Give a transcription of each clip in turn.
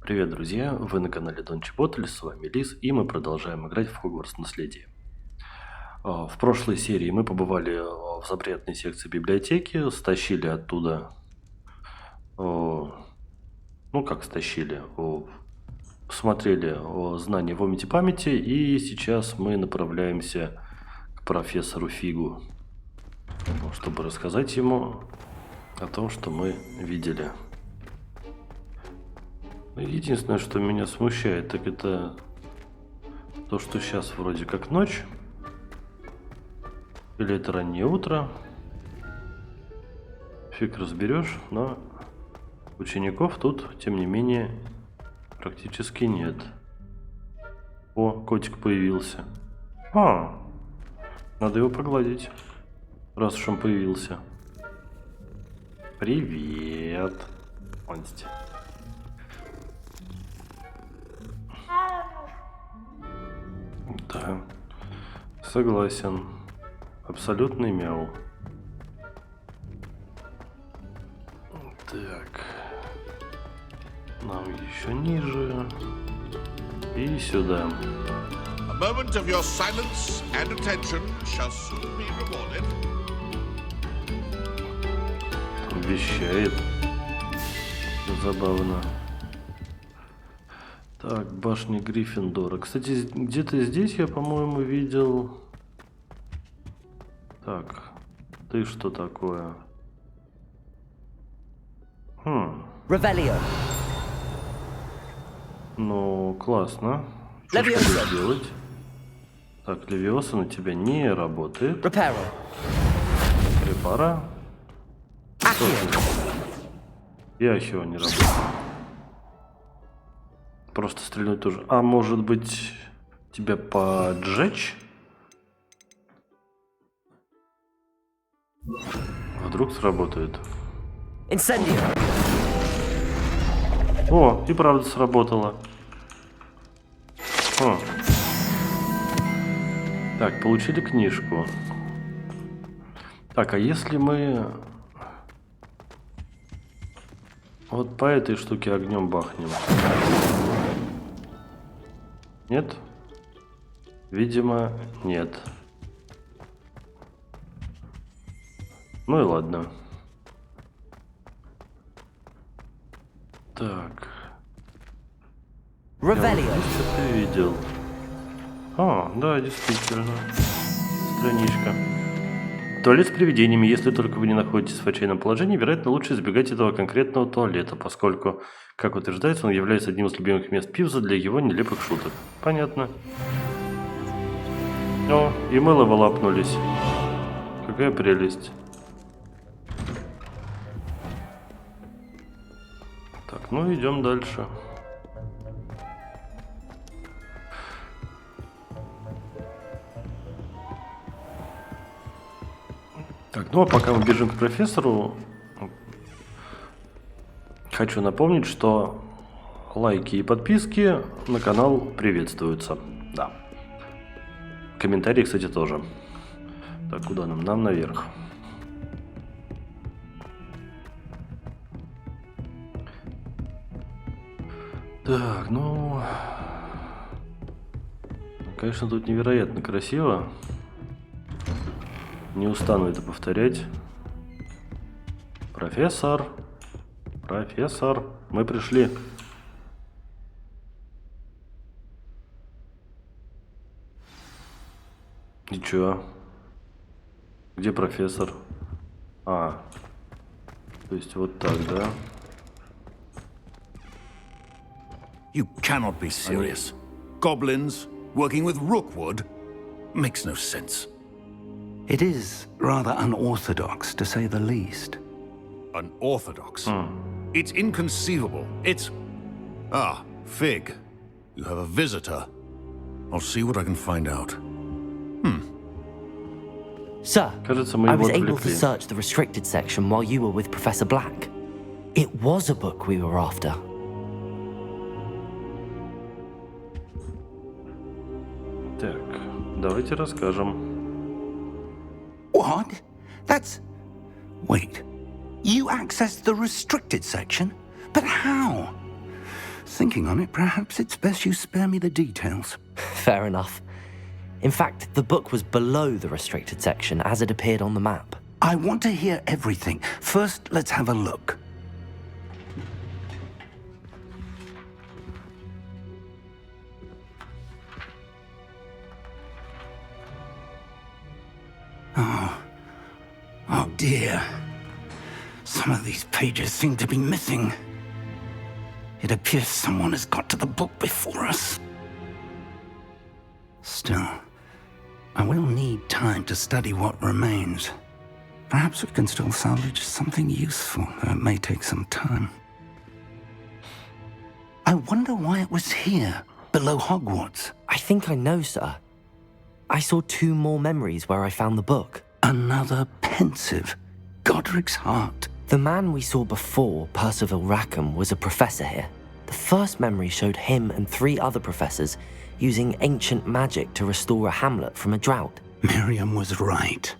Привет, друзья! Вы на канале Дончиботель, с вами Лис, и мы продолжаем играть в Хогвартс наследие. В прошлой серии мы побывали в запретной секции библиотеки, стащили оттуда, ну как стащили, посмотрели знания в омите памяти, и сейчас мы направляемся к профессору Фигу, чтобы рассказать ему о том, что мы видели. Единственное, что меня смущает, так это то, что сейчас вроде как ночь. Или это раннее утро. Фиг разберешь, но учеников тут, тем не менее, практически нет. О, котик появился. Надо его погладить, раз уж он появился. Привет, Монсти. Да, согласен. Абсолютный мяу. Так. Нам еще ниже. И сюда. A moment of your silence and attention shall soon be rewarded. Вещает. Забавно. Так, башня Гриффиндора. Кстати, где-то здесь я, по-моему, видел... Так, ты что такое? Ревелио. Ну, классно. Что ж будешь делать? Так, Левиоса на тебя не работает. Репара. И Ахио не работает. Просто стрельнуть тоже. А может быть, тебя поджечь? Вдруг сработает. Инсендио. О, и правда сработало. Так, получили книжку. Так, а если мы вот по этой штуке огнем бахнем? Нет? Видимо, нет. Ну и ладно. Так. Ревелио. Что ты видел? Да, действительно. Страничка. Туалет с привидениями. Если только вы не находитесь в отчаянном положении, вероятно, лучше избегать этого конкретного туалета, поскольку, как утверждается, он является одним из любимых мест Пивза для его нелепых шуток. Понятно. О, и мы лапнулись. Какая прелесть. Так, ну идем дальше. Так, ну а пока мы бежим к профессору, хочу напомнить, что лайки и подписки на канал приветствуются. Да. Комментарии, кстати, тоже. Так, куда нам? Нам наверх. Так, ну... Конечно, тут невероятно красиво. Не устану это повторять. Профессор. Профессор. Мы пришли. И чё? Где профессор? То есть вот так, да? You cannot be serious. Goblins working with Rookwood makes no sense. It is rather unorthodox, to say the least. Unorthodox? It's inconceivable. It's... Fig. You have a visitor. I'll see what I can find out. Sir, Кажется, мы I его was able to отвлекли. search the restricted section while you were with Professor Black. It was a book we were after. Так, давайте расскажем. What? That's... Wait. You accessed the restricted section? But how? Thinking on it, perhaps it's best you spare me the details. Fair enough. In fact, the book was below the restricted section as it appeared on the map. I want to hear everything. First, let's have a look. Oh dear. Some of these pages seem to be missing. It appears someone has got to the book before us. Still, I will need time to study what remains. Perhaps we can still salvage something useful, though it may take some time. I wonder why it was here, below Hogwarts. I think I know, sir. I saw 2 more memories where I found the book. Another pensive, Godric's heart. The man we saw before, Percival Rackham, was a professor here. The first memory showed him and 3 other professors using ancient magic to restore a hamlet from a drought. Miriam was right.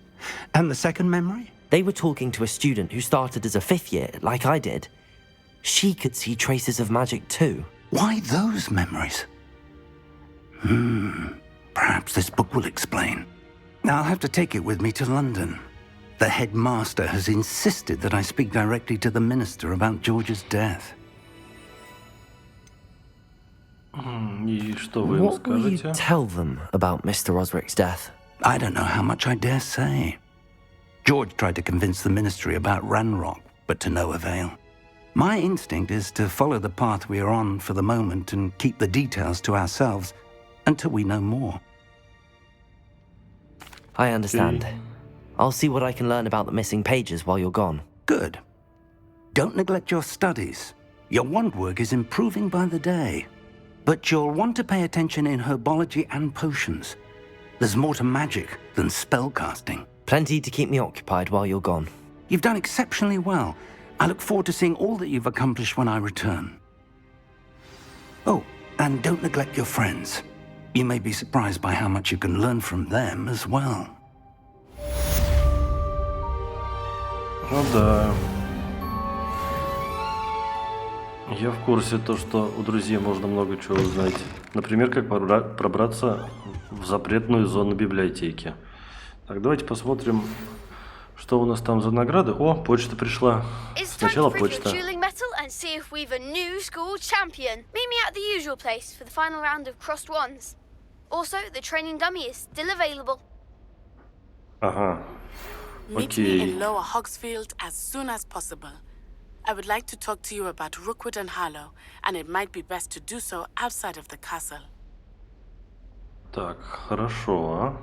And the second memory? They were talking to a student who started as a 5th year, like I did. She could see traces of magic too. Why those memories? Perhaps this book will explain. I'll have to take it with me to London. The headmaster has insisted that I speak directly to the minister about George's death. И что вы им What will you скажете? tell them about Mr. Osric's death? I don't know how much I dare say. George tried to convince the ministry about Ranrock, but to no avail. My instinct is to follow the path we are on for the moment and keep the details to ourselves until we know more. I understand. I'll see what I can learn about the missing pages while you're gone. Good. Don't neglect your studies. Your wand work is improving by the day. But you'll want to pay attention in herbology and potions. There's more to magic than spellcasting. Plenty to keep me occupied while you're gone. You've done exceptionally well. I look forward to seeing all that you've accomplished when I return. Oh, and don't neglect your friends. You may be surprised by how much you can learn from them as well. Ну да. Я в курсе то, что у друзей можно много чего узнать. Например, как пробраться в запретную зону библиотеки. Так, давайте посмотрим, что у нас там за награды. О, почта пришла. Сначала почта. And see if we've a new school champion. Meet me at the usual place for the final round of crossed wands. Also, the training dummy is still available. Ага. Meet me in Lower Hogsfield as soon as possible. I would like to talk to you about Rookwood and Harlow, and it might be best to do so outside of the castle. Так, хорошо.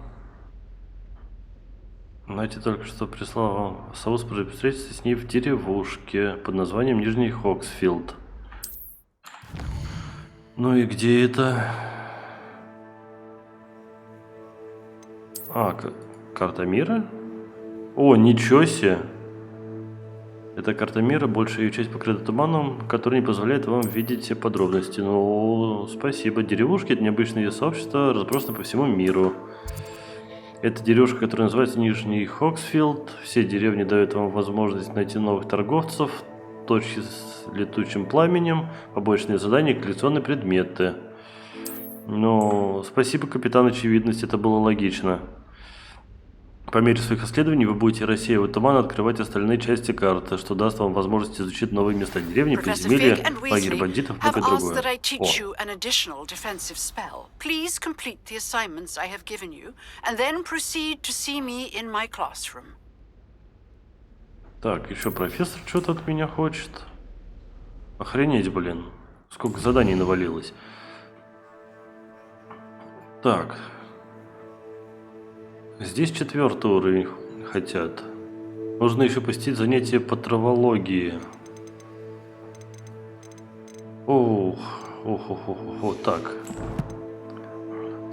Знаете, только что прислал вам сову с встретиться с ней в деревушке под названием Нижний Хогсфилд. Ну и где это? А, карта мира? О, ничего себе! Это карта мира, большая ее часть покрыта туманом, который не позволяет вам видеть все подробности. Ну, спасибо. Деревушки — это необычные сообщества, разбросаны по всему миру. Это деревушка, которая называется Нижний Хогсфилд. Все деревни дают вам возможность найти новых торговцев, точки с летучим пламенем, побочные задания, коллекционные предметы. Ну, спасибо, капитан Очевидность, это было логично. По мере своих исследований вы будете рассеивать туман и открывать остальные части карты, что даст вам возможность изучить новые места деревни, подземелья, лагерь бандитов, много другое. Так, еще профессор что-то от меня хочет. Охренеть, блин. Сколько заданий навалилось. Так. Здесь 4-й уровень хотят. Нужно еще посетить занятия по травологии. Ох, так.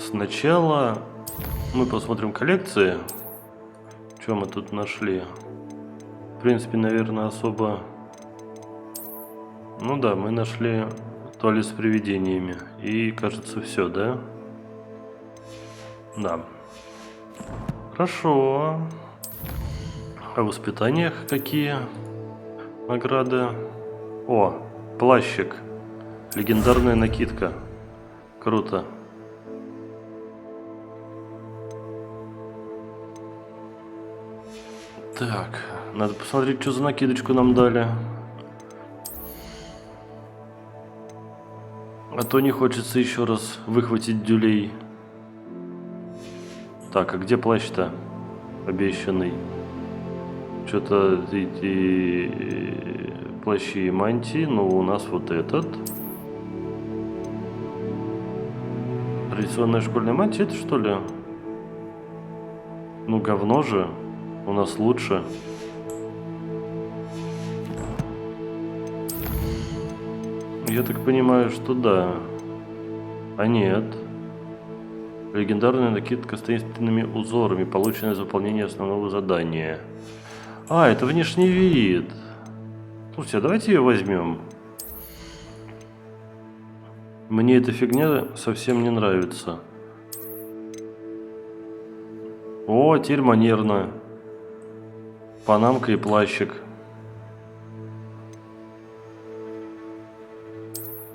Сначала мы посмотрим коллекции. Что мы тут нашли? В принципе, наверное, особо... Ну да, мы нашли туалет с привидениями. И, кажется, все, да? Да. Хорошо. А в воспитаниях какие награды? О, плащик. Легендарная накидка. Круто. Так, надо посмотреть, что за накидочку нам дали. А то не хочется еще раз выхватить дюлей. Так, а где плащ-то обещанный? Что-то эти плащи и мантии, но у нас вот этот. Традиционная школьная мантия, это что ли? Ну, говно же. У нас лучше. Я так понимаю, что да. А нет. Легендарная накидка с таинственными узорами, полученная за выполнение основного задания. А, это внешний вид. Слушайте, а давайте ее возьмем. Мне эта фигня совсем не нравится. О, теперь манерно. Панамка и плащик.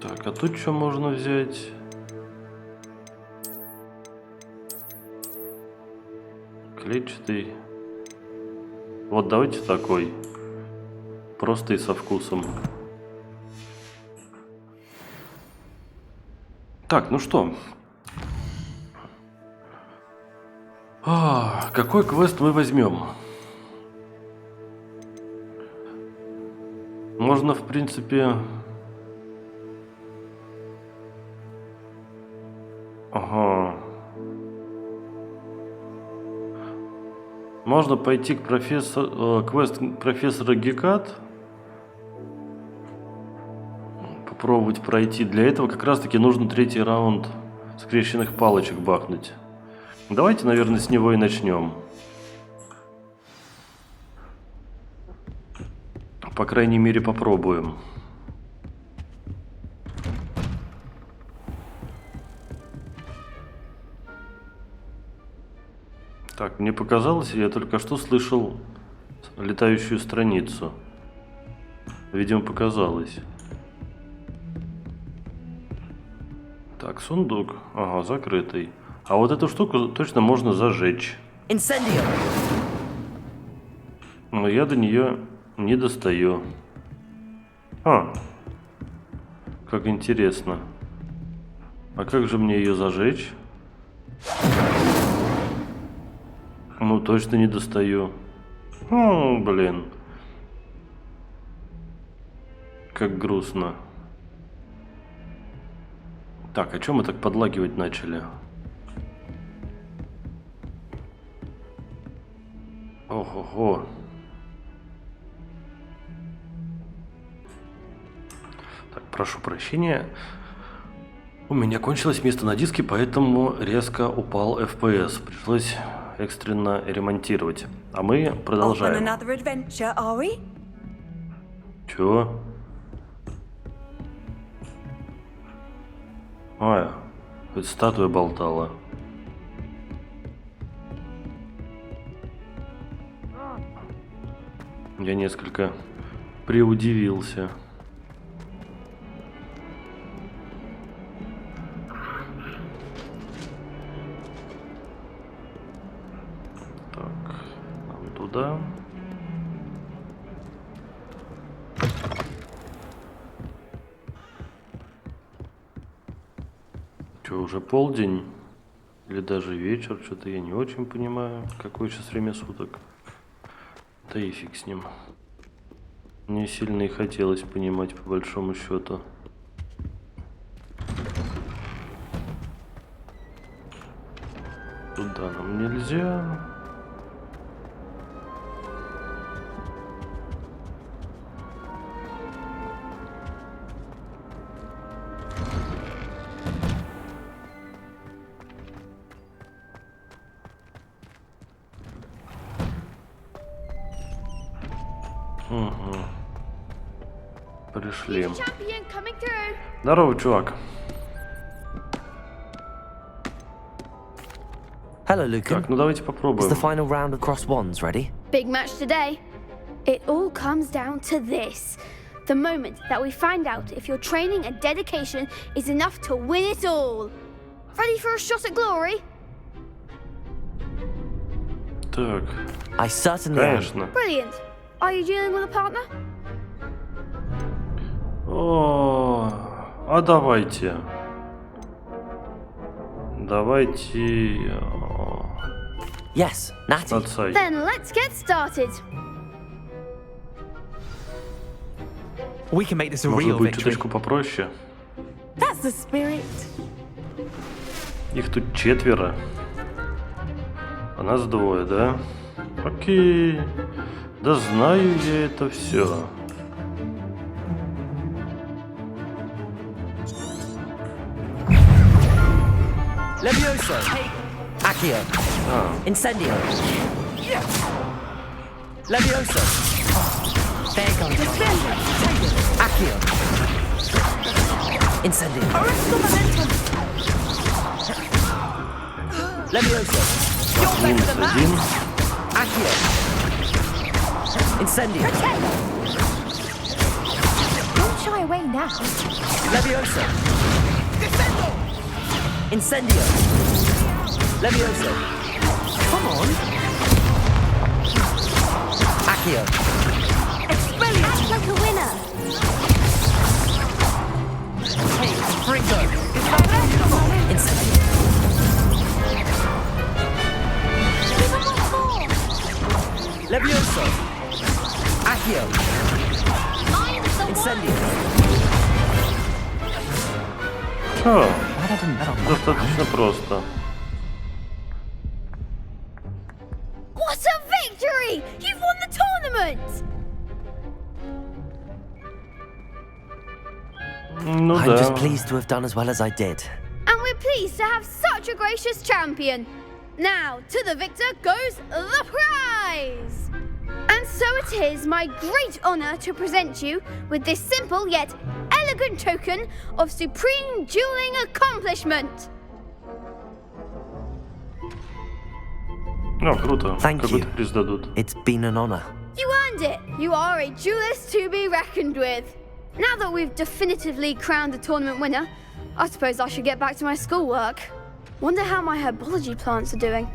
Так, а тут что можно взять? Клетчатый. Вот давайте такой. Просто и со вкусом. Так, ну что? Какой квест мы возьмем? Можно, в принципе... Ага. Можно пойти к квест профессора Гекат. Попробовать пройти. Для этого как раз-таки нужно 3-й раунд скрещенных палочек бахнуть. Давайте, наверное, с него и начнем. По крайней мере, попробуем. Так, мне показалось, я только что слышал летающую страницу. Видимо, показалось. Так, сундук. Ага, закрытый. А вот эту штуку точно можно зажечь. Incendio. Но я до нее не достаю. Как интересно. А как же мне ее зажечь? Ну, точно не достаю. Блин. Как грустно. Так, а чем мы так подлагивать начали? Ого-го. Так, прошу прощения. У меня кончилось место на диске, поэтому резко упал FPS. Пришлось экстренно ремонтировать. А мы продолжаем. Чего? Это статуя болтала. Я несколько приудивился. Так, нам туда. Что, уже полдень? Или даже вечер? Что-то я не очень понимаю, какое сейчас время суток. Да и фиг с ним. Мне сильно и хотелось понимать, по большому счету. Туда нам нельзя. Пришли. Здорово, чувак. Hello, Lucan. Так, ну давайте Is попробуем. the final round of cross wands ready? Big match today. It all comes down to this. The moment that we find out if your training and dedication is enough to win it all. Ready for a shot at glory? Так, I certainly am. конечно. Brilliant. Are you dealing with a partner? О, а давайте. Давайте... Yes, Natty. Отцай. Then let's get started. We can make this a Может real быть, victory. чуточку попроще. That's the spirit. Их тут 4. А нас 2, да? Окей. Да знаю я это все. Levioso. Accio. Incendio. Levioso. There goes. Accio. Incendio. Levioso. Минус 1. Accio. Incendio. Don't shy away now. Levioso. Incendio. Levioso. Come on. Accio. Act like a winner. Hey, Fringo. Incendio. Levioso. Accio. Incendio. О, достаточно просто. What a victory! You've won the tournament! Ну I'm да. just pleased to have done as well as I did. And we're pleased to have such a gracious champion. Now, to the victor goes the prize! And so it is my great honor to present you with this simple yet elegant token of supreme dueling accomplishment. Ну, круто. Thank Какой-то you. приз дадут. It's been an honor. You earned it. You are a duelist to be reckoned with. Now that we've definitively crowned the tournament winner, I suppose I should get back to my schoolwork. Wonder how my herbology plants are doing.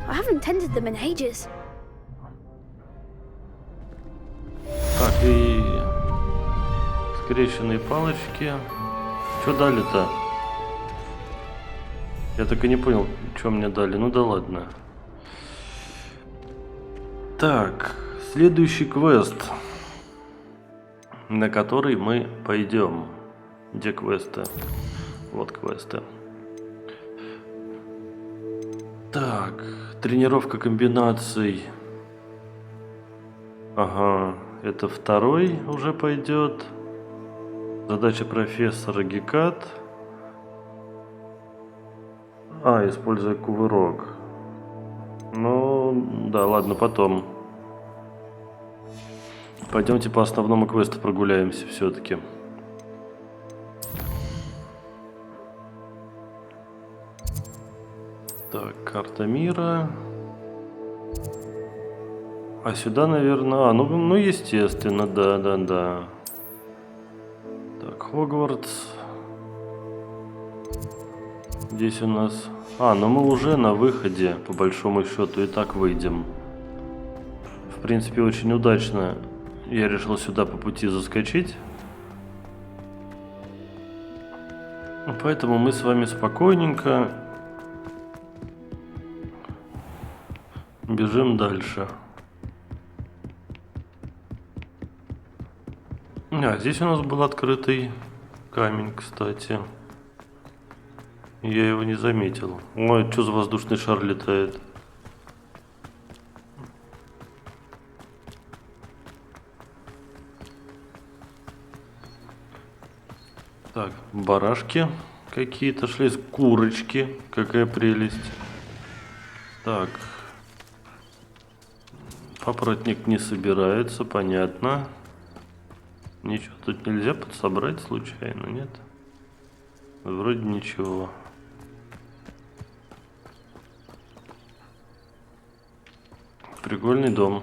I haven't tended them in ages. Так, и скрещенные палочки. Что дали-то? Я так и не понял, что мне дали. Ну да ладно. Так, следующий квест, на который мы пойдем. Где квесты? Вот квесты. Так, тренировка комбинаций. Ага, это 2-й уже пойдет. Задача профессора Гекат. Используя кувырок. Ну, да, ладно, потом. Пойдемте по основному квесту прогуляемся все-таки. Так, карта мира. А сюда, наверное... ну естественно, да. Так, Хогвартс. Здесь у нас... ну мы уже на выходе, по большому счету, и так выйдем. В принципе, очень удачно я решил сюда по пути заскочить. Поэтому мы с вами спокойненько бежим дальше. Здесь у нас был открытый камень, кстати. Я его не заметил. Ой, что за воздушный шар летает? Так, барашки какие-то шли, курочки. Какая прелесть. Так. Папоротник не собирается, понятно. Ничего тут нельзя подсобрать случайно, нет? Вроде ничего. Прикольный дом.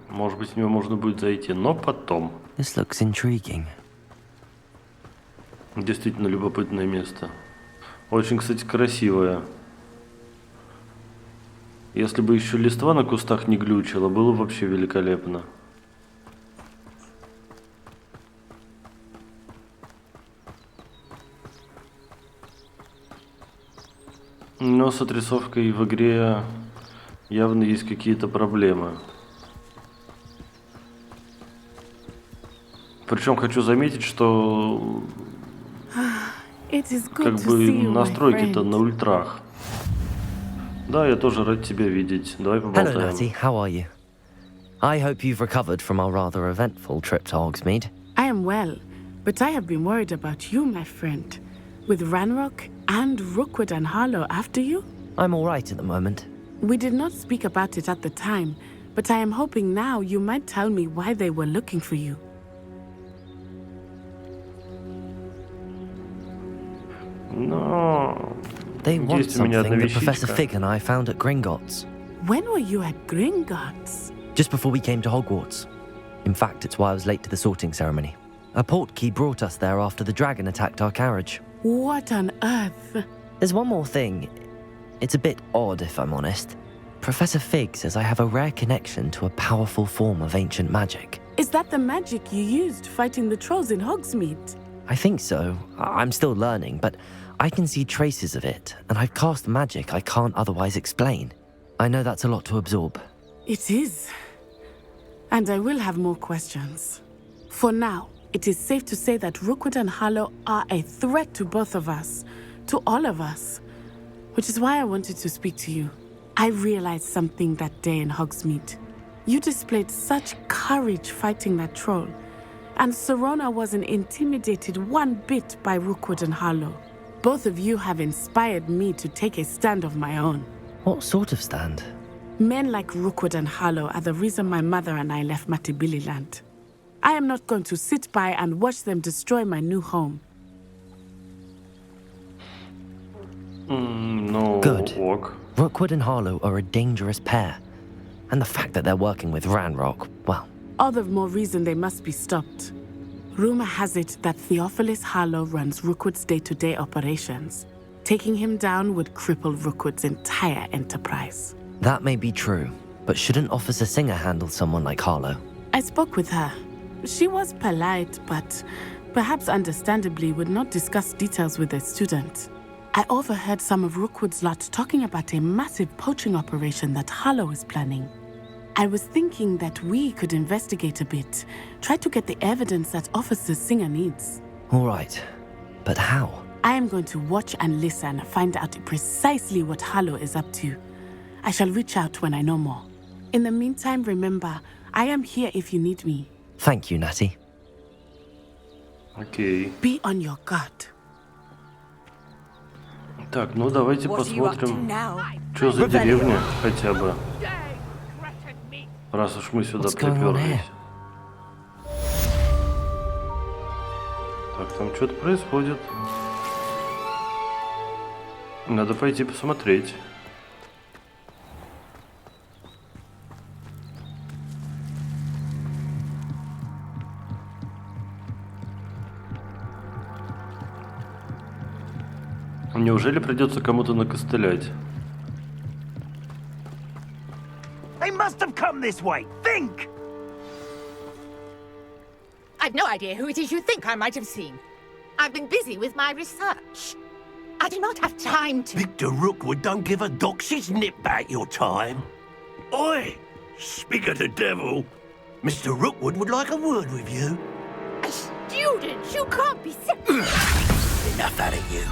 Может быть, в него можно будет зайти, но потом. This looks intriguing. Действительно любопытное место. Очень, кстати, красивое. Если бы еще листва на кустах не глючила, было бы вообще великолепно. Но с отрисовкой в игре явно есть какие-то проблемы. Причем хочу заметить, что как бы настройки-то на ультрах. Да, я тоже рад тебя видеть. Давай Hello, поболтаем. Natty. How are you? I hope you've recovered from our rather eventful trip to Hogsmeade. I am well, but I have been worried about you, my friend. With Ranrock and Rookwood and Harlow after you? I'm all right at the moment. We did not speak about it at the time, but I am hoping now you might tell me why they were looking for you. Но They want есть у меня одна something that Professor вещичка. Fig and I found at Gringotts. When were you at Gringotts? Just before we came to Hogwarts. In fact, it's why I was late to the sorting ceremony. A portkey brought us there after the dragon attacked our carriage. What on earth? There's one more thing. It's a bit odd, if I'm honest. Professor Fig says I have a rare connection to a powerful form of ancient magic. Is that the magic you used fighting the trolls in Hogsmeade? I think so. I'm still learning, but I can see traces of it, and I've cast magic I can't otherwise explain. I know that's a lot to absorb. It is. And I will have more questions. For now, it is safe to say that Rookwood and Harlow are a threat to both of us, to all of us. Which is why I wanted to speak to you. I realized something that day in Hogsmeade. You displayed such courage fighting that troll, and Serona wasn't intimidated one bit by Rookwood and Harlow. Both of you have inspired me to take a stand of my own. What sort of stand? Men like Rookwood and Harlow are the reason my mother and I left Matibili land. I am not going to sit by and watch them destroy my new home. Ну, Good. ок. Rookwood and Harlow are a dangerous pair. And the fact that they're working with Ranrock, well, All the more reason they must be stopped. Rumor has it that Theophilus Harlow runs Rookwood's day-to-day operations. Taking him down would cripple Rookwood's entire enterprise. that may be true. But shouldn't Officer Singer handle someone like Harlow? I spoke with her. She was polite, but perhaps understandably would not discuss details with a student. I overheard some of Rookwood's lot talking about a massive poaching operation that Harlow is planning. I was thinking that we could investigate a bit, try to get the evidence that Officer Singer needs. All right. But how? I am going to watch and listen, find out precisely what Harlow is up to. I shall reach out when I know more. In the meantime, remember, I am here if you need me. Thank you, Natty. Окей. Be on your guard. Так, ну давайте посмотрим, что за деревня хотя бы. Раз уж мы сюда What's going on приперлись. here? Так, там что-то происходит. Надо пойти посмотреть. Неужели придется кому-то накостылять? They must have come this way. Think! I've no idea who it is you think I might have seen. I've been busy with my research. I do not have time to... Victor Rookwood don't give a doxy's nip back your time. Oi! Speak of the devil. Mr. Rookwood would like a word with you. A student? You can't be serious. Enough out of you.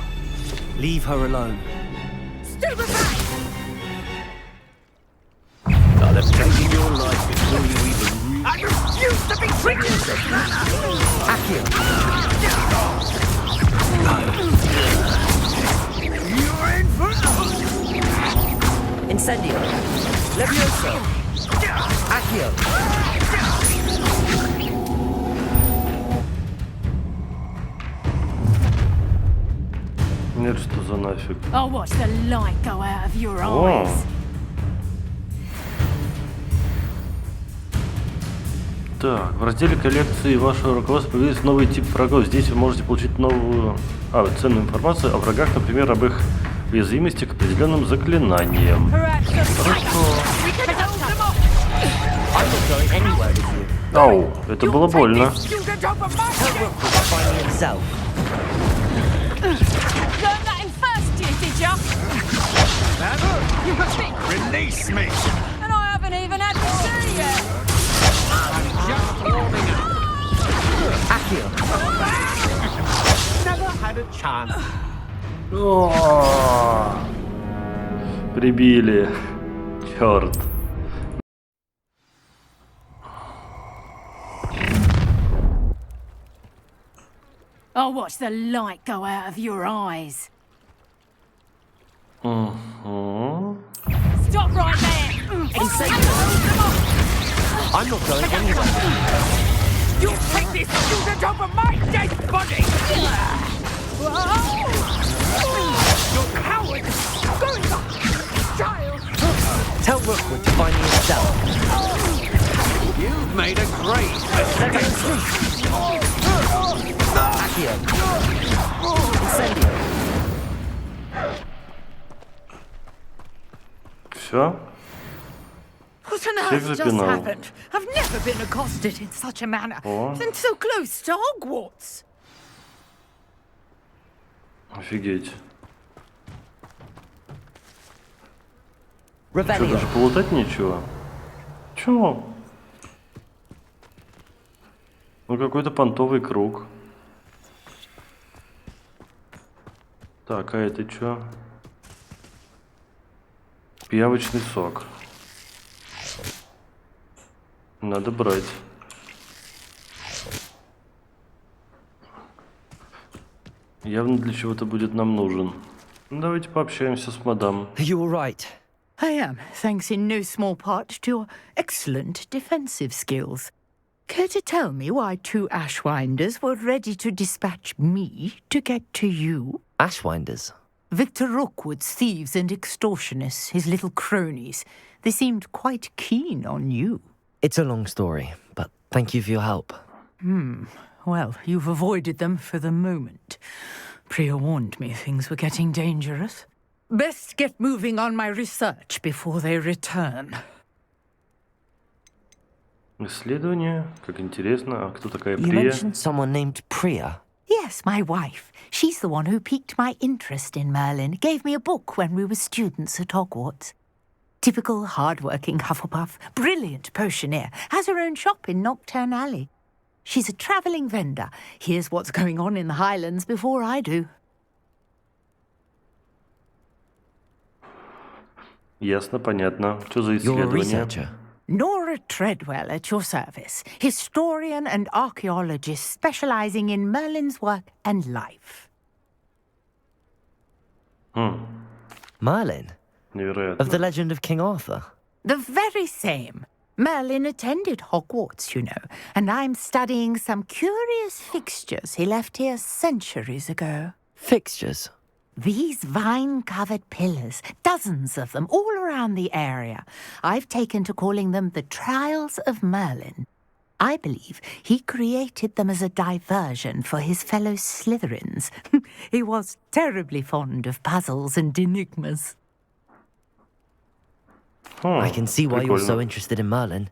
Leave her alone. Stand aside! I'll have taken your life before you even... I refuse to be treated as this! Accio! You're in for... Incendio! Levioso! Accio! Нет, что за нафиг? I'll watch the light go out of your О! eyes. Так, в разделе коллекции вашего руководства появился новый тип врагов. Здесь вы можете получить новую, ценную информацию о врагах, например, об их уязвимости к определенным заклинаниям. Ау, это было больно. Release me! And I haven't even had to see yet. Never had a chance. О, прибили. Черт. I'll watch the light go out of your eyes. Stop right there! I'm not going anywhere. You take this student over my dead body! You coward! Going back! Child! Tell Rookwood to find me himself. You've made a great mistake. Accio. Incendio. Все? What on Всех earth just запинал. happened? I've never been accosted in such a manner. And so close to Hogwarts. Офигеть. Что, Revelio. даже полутать нечего? Чё? Ну, какой-то понтовый круг. Так, а это чё? Пиявочный сок. Надо брать. Явно для чего-то будет нам нужен. Ну, давайте пообщаемся с мадам. You all right? I am, thanks in no small part to your excellent defensive skills. Care to tell me why two Ashwinders were ready to dispatch me to get to you? Ashwinders. Victor Rookwood's thieves and extortionists, his little cronies. They seemed quite keen on you. It's a long story, but thank you for your help. Well, you've avoided them for the moment. Priya warned me things were getting dangerous. Best get moving on my research before they return. Исследование, как интересно. А кто такая You Прия? mentioned someone named Priya. Yes, my wife. She's the one who piqued my interest in Merlin. Gave me a book when we were students at Hogwarts. Typical hard-working Hufflepuff, brilliant potioneer, has her own shop in Nocturne Alley. She's a travelling vendor. Hears what's going on in the Highlands before I do. Ясно, понятно. Что за You're a исследование? researcher. Nora Treadwell at your service, historian and archaeologist specialising in Merlin's work and life. Merlin? Невероятно. Of the legend of King Arthur? The very same. Merlin attended Hogwarts, you know, and I'm studying some curious fixtures he left here centuries ago. Fixtures? These vine-covered pillars, dozens of them, all around the area. I've taken to calling them the Trials of Merlin. I believe he created them as a diversion for his fellow Slytherins. He was terribly fond of puzzles and enigmas. I can see why you're so Прикольно. interested in Merlin.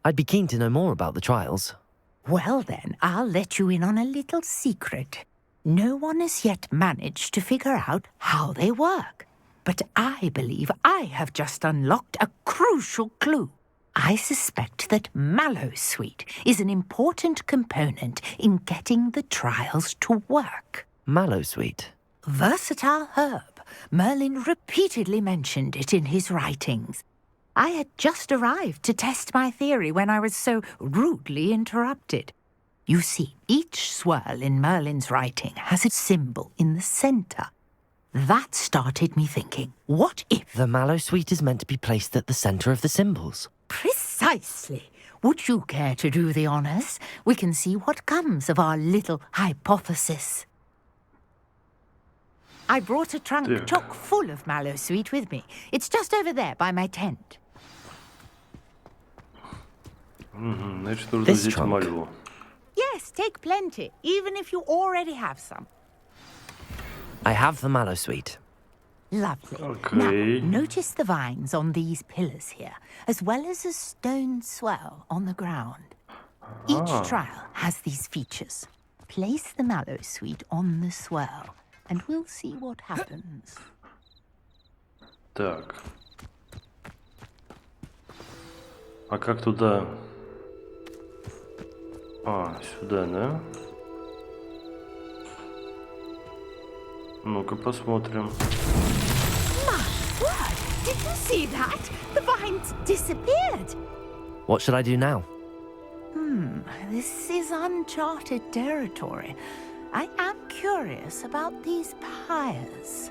I'd be keen to know more about the trials. Well then, I'll let you in on a little secret. No one has yet managed to figure out how they work. But I believe I have just unlocked a crucial clue. I suspect that Mallowsweet is an important component in getting the trials to work. Mallowsweet. Versatile herb. Merlin repeatedly mentioned it in his writings. I had just arrived to test my theory when I was so rudely interrupted. You see, each swirl in Merlin's writing has a symbol in the centre. That started me thinking, what if... The Mallowsweet is meant to be placed at the centre of the symbols. Precisely. Would you care to do the honours? We can see what comes of our little hypothesis. I brought a trunk chock full of Mallowsweet with me. It's just over there by my tent. Значит, нужно This взять trunk. мальву. Yes, take plenty, even if you already have some. I have the mallow sweet. Lovely. Okay. Now, notice the vines on these pillars here, as well as a stone swell on the ground. Each trial has these features. Place the mallow sweet on the swell, and we'll see what happens. Так. А как туда? Сюда, да? Ну-ка посмотрим. What? Did you see that? The vines disappeared. What should I do now? This is uncharted territory. I am curious about these pyres.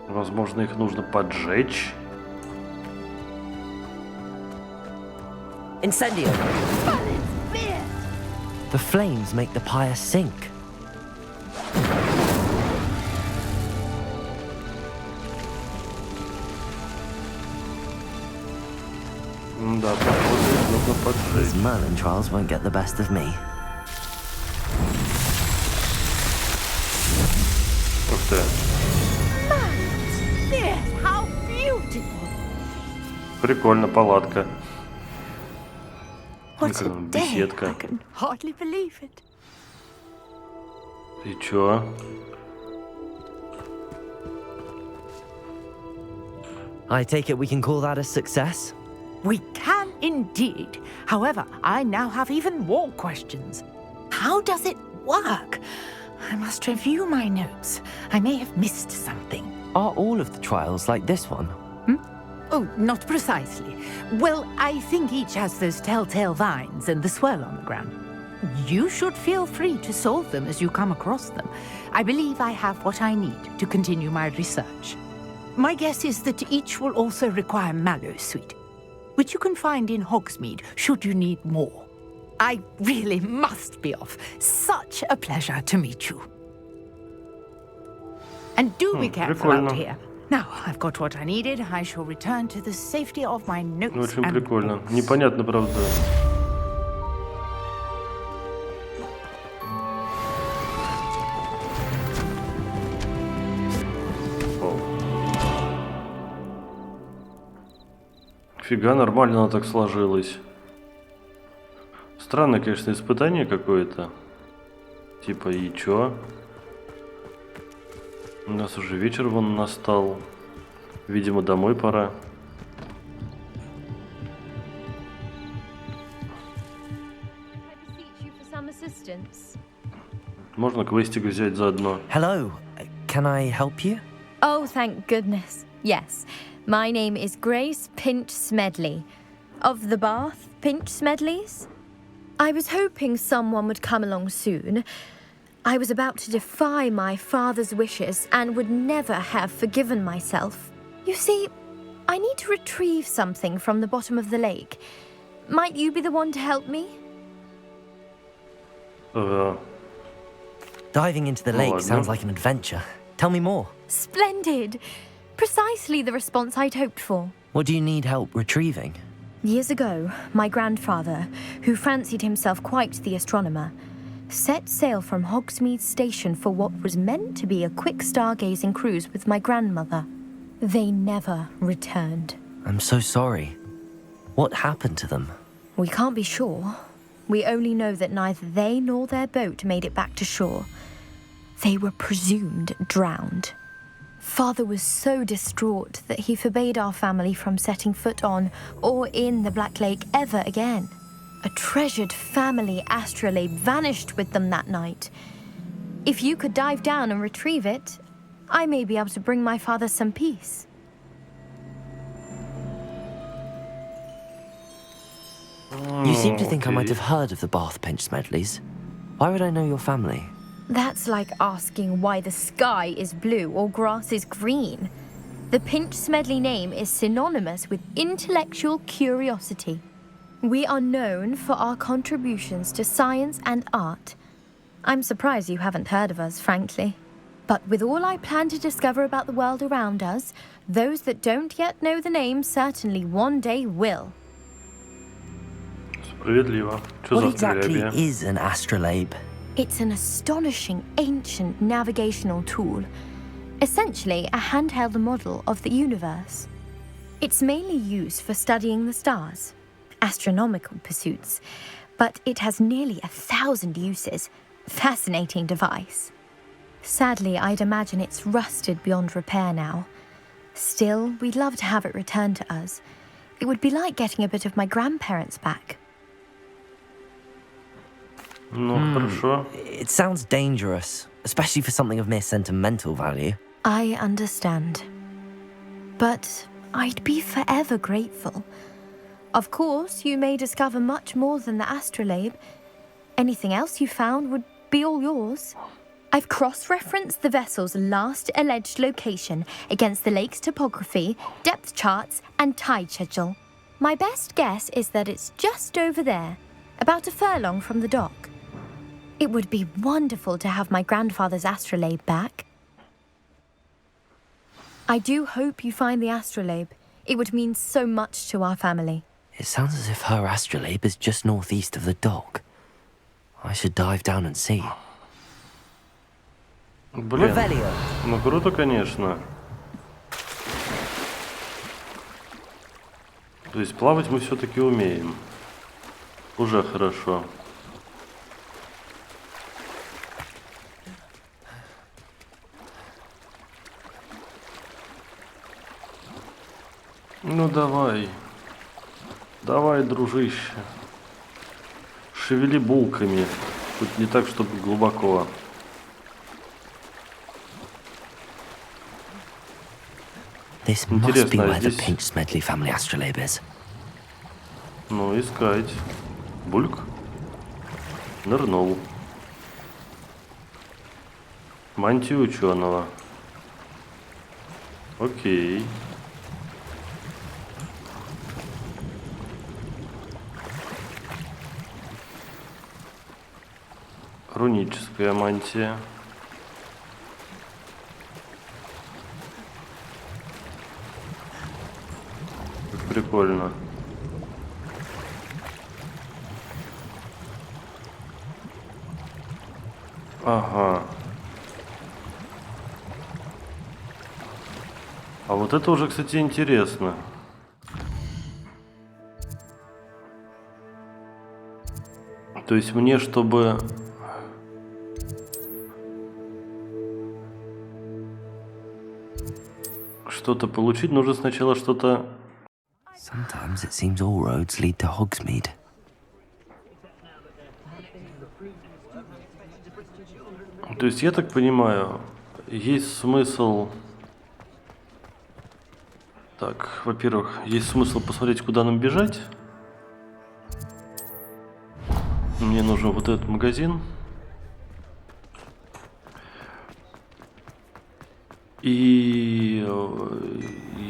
Возможно, их нужно поджечь. Incendio! The flames make the pyre sink. Да, походу, их нужно поджечь. These Merlin trials won't get the best of me. Ух ты. Yes, how beautiful! Прикольно, палатка. What a day! Беседка. I can hardly believe it. И чё? I take it we can call that a success? We can indeed. However, I now have even more questions. How does it work? I must review my notes. I may have missed something. Are all of the trials like this one? Oh, not precisely. Well, I think each has those telltale vines and the swirl on the ground. You should feel free to solve them as you come across them. I believe I have what I need to continue my research. My guess is that each will also require mallow sweet, which you can find in Hogsmeade should you need more. I really must be off. Such a pleasure to meet you. And do be careful out прикольно. here. Now, I've got what I needed. I shall return to the safety of my notes Очень and прикольно. books. Непонятно, правда. Фига, нормально оно так сложилось. Странное, конечно, испытание какое-то. Типа, и чё? У нас уже вечер вон настал. Видимо, домой пора. Можно квестик взять заодно. Hello, can I help you? Oh, thank goodness. Yes. My name is Grace Pinch Smedley. Of the Bath Pinch Smedleys? I was hoping someone would come along soon. I was about to defy my father's wishes and would never have forgiven myself. You see, I need to retrieve something from the bottom of the lake. Might you be the one to help me? Diving into the lake sounds like an adventure. Tell me more. Splendid! Precisely the response I'd hoped for. What do you need help retrieving? Years ago, my grandfather, who fancied himself quite the astronomer, set sail from Hogsmeade Station for what was meant to be a quick stargazing cruise with my grandmother. They never returned. I'm so sorry. What happened to them? We can't be sure. We only know that neither they nor their boat made it back to shore. They were presumed drowned. Father was so distraught that he forbade our family from setting foot on or in the Black Lake ever again. A treasured family astrolabe vanished with them that night. If you could dive down and retrieve it, I may be able to bring my father some peace. You seem to think I might have heard of the Bath Pinch Smedleys. Why would I know your family? That's like asking why the sky is blue or grass is green. The Pinch Smedley name is synonymous with intellectual curiosity. We are known for our contributions to science and art. I'm surprised you haven't heard of us, frankly. But with all I plan to discover about the world around us, those that don't yet know the name certainly one day will. Справедливо. Что What за exactly астролябия? is an astrolabe? It's an astonishing ancient navigational tool, essentially a handheld model of the universe. It's mainly used for studying the stars, astronomical pursuits, but it has nearly 1,000 uses. Fascinating device. Sadly, I'd imagine it's rusted beyond repair now. Still, we'd love to have it returned to us. It would be like getting a bit of my grandparents back. Ну, хорошо. It sounds dangerous, especially for something of mere sentimental value. I understand. But I'd be forever grateful. Of course, you may discover much more than the astrolabe. Anything else you found would be all yours. I've cross-referenced the vessel's last alleged location against the lake's topography, depth charts, and tide schedule. My best guess is that it's just over there, about a furlong from the dock. It would be wonderful to have my grandfather's astrolabe back. I do hope you find the astrolabe. It would mean so much to our family. It sounds as if her astrolabe is just northeast of the dock. I should dive down and see. Блин, Revelio. ну круто, конечно. То есть плавать мы все-таки умеем. Уже хорошо. Ну давай. Давай, дружище. Шевели булками. Тут не так, чтобы глубоко. This must be Интересно, а where the здесь... Pinch Smedley family astrolabe is. Ну, искать. Бульк. Нырнул. Мантия ученого. Окей. Руническая мантия. Как прикольно. Ага. А вот это уже, кстати, интересно. То есть мне, чтобы... что-то получить, нужно сначала что-то... Sometimes it seems all roads lead to Hogsmeade. То есть, я так понимаю, есть смысл... Так, во-первых, есть смысл посмотреть, куда нам бежать. Мне нужен вот этот магазин. И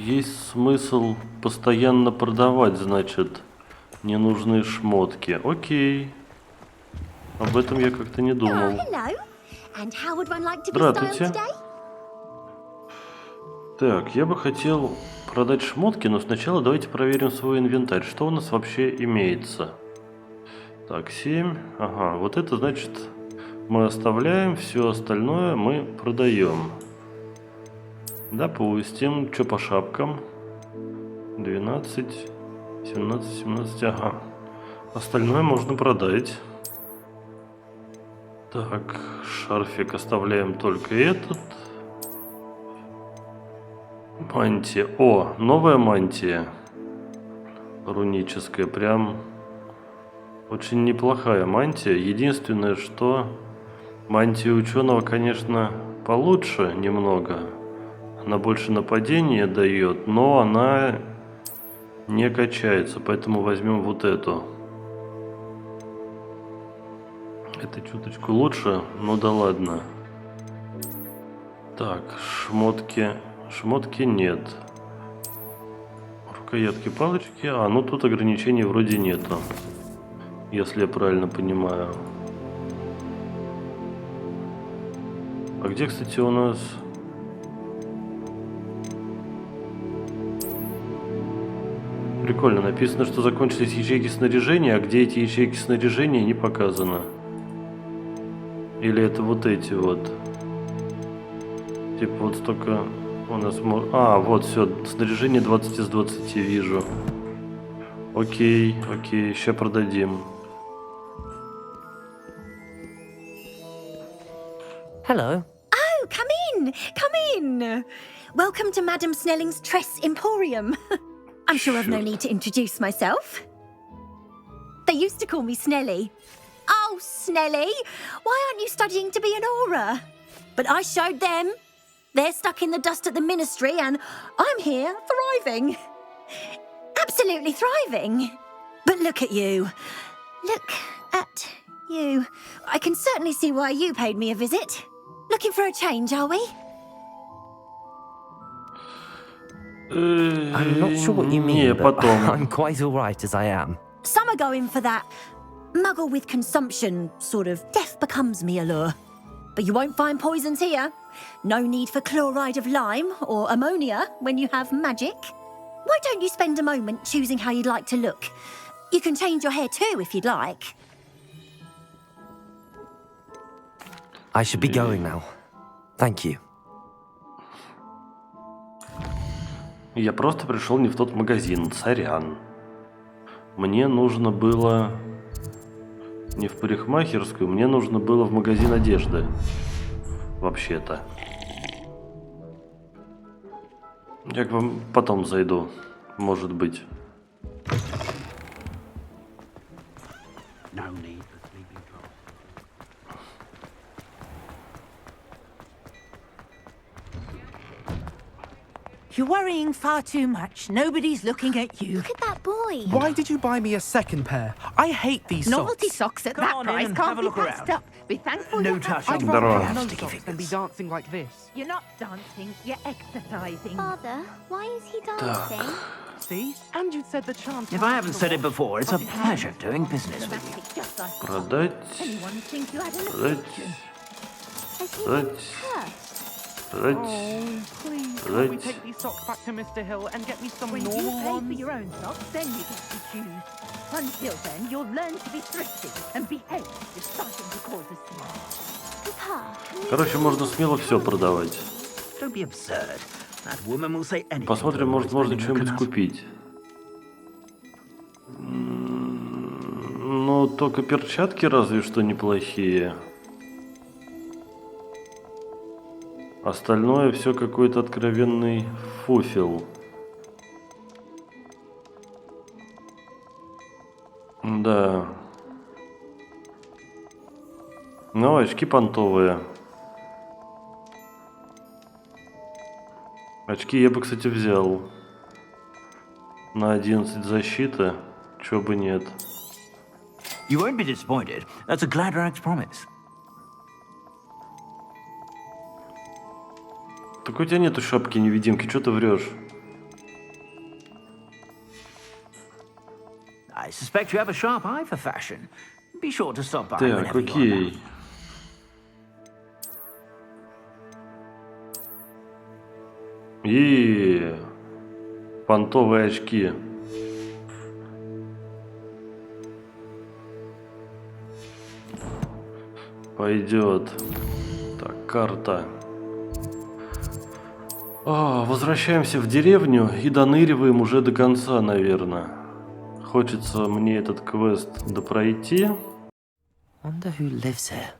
есть смысл постоянно продавать, значит, ненужные шмотки. Окей. Об этом я как-то не думал. Здравствуйте. Так, я бы хотел продать шмотки, но сначала давайте проверим свой инвентарь. Что у нас вообще имеется? Так, 7. Ага, вот это значит мы оставляем, все остальное мы продаем. Допустим, что по шапкам? 12, 17, 17, ага. Остальное можно продать. Так, шарфик оставляем только этот. Мантия. О, новая мантия. Руническая. Прям очень неплохая мантия. Единственное, что мантия ученого, конечно, получше немного. Она больше нападения дает, но она не качается. Поэтому возьмем вот эту. Это чуточку лучше, но да ладно. Так, шмотки. Шмотки нет. Рукоятки, палочки. А, ну тут ограничений вроде нету. Если я правильно понимаю. А где, кстати, у нас... Прикольно, написано, что закончились ячейки снаряжения, а где эти ячейки снаряжения, не показано. Или это вот эти вот. Типа вот столько у нас... А, вот все, снаряжение 20 из 20 вижу. Окей, сейчас продадим. Hello. Oh, come in. Welcome to Madame Snelling's Tress Emporium. I'm sure I've no need to introduce myself. They used to call me Snelly. Oh, Snelly, why aren't you studying to be an aura? But I showed them. They're stuck in the dust at the ministry, and I'm here thriving. Absolutely thriving. But look at you. Look at you. I can certainly see why you paid me a visit. Looking for a change, are we? I'm not sure what you mean, but I'm quite alright as I am. Some are going for that muggle with consumption, sort of death becomes me allure. But you won't find poisons here. No need for chloride of lime or ammonia when you have magic. Why don't you spend a moment choosing how you'd like to look? You can change your hair too if you'd like. I should be going now. Thank you. Я просто пришел не в тот магазин, сорян. Мне нужно было не в парикмахерскую, мне нужно было в магазин одежды. Вообще-то. Я к вам потом зайду, может быть. You're worrying far too much. Nobody's looking at you. Look at that boy. Why did you buy me a second pair? I hate these Novelty socks. socks at that price can't be passed up. Be thankful you have I'd rather have no socks than be dancing like this. You're not dancing, you're exercising. Father, why is he dancing? See? And you said the chant. If I haven't said it before, it's a pleasure doing business with you. Just like Продать. anyone would think you had an Продать. Has he Продать. cursed? Продать. Oh, please, can't we take these socks back to Mr. Hill and get me some when you normal pay for ones? your own socks, then you get to choose. Until then, you'll learn to be thrifty and behave. You're starting to cause a scene. Papa, can you Короче, можно смело все продавать. Don't be absurd. That woman will say anything. Посмотрим, может, можно что-нибудь купить. Ну, только перчатки разве что неплохие. Остальное все какой-то откровенный фуфел. Да. Ну, очки понтовые. Очки я бы, кстати, взял. На 11 защиты. Чё бы нет. You won't be disappointed. That's a Glad Rags promise. Так у тебя нету шапки-невидимки, что ты врешь? I suspect you have a sharp eye for fashion. Be sure to stop by Так, whenever you're окей. down. И понтовые очки. Пойдет. Так, карта. Возвращаемся в деревню и доныриваем уже до конца, наверное. Хочется мне этот квест допройти. Wonder who lives here.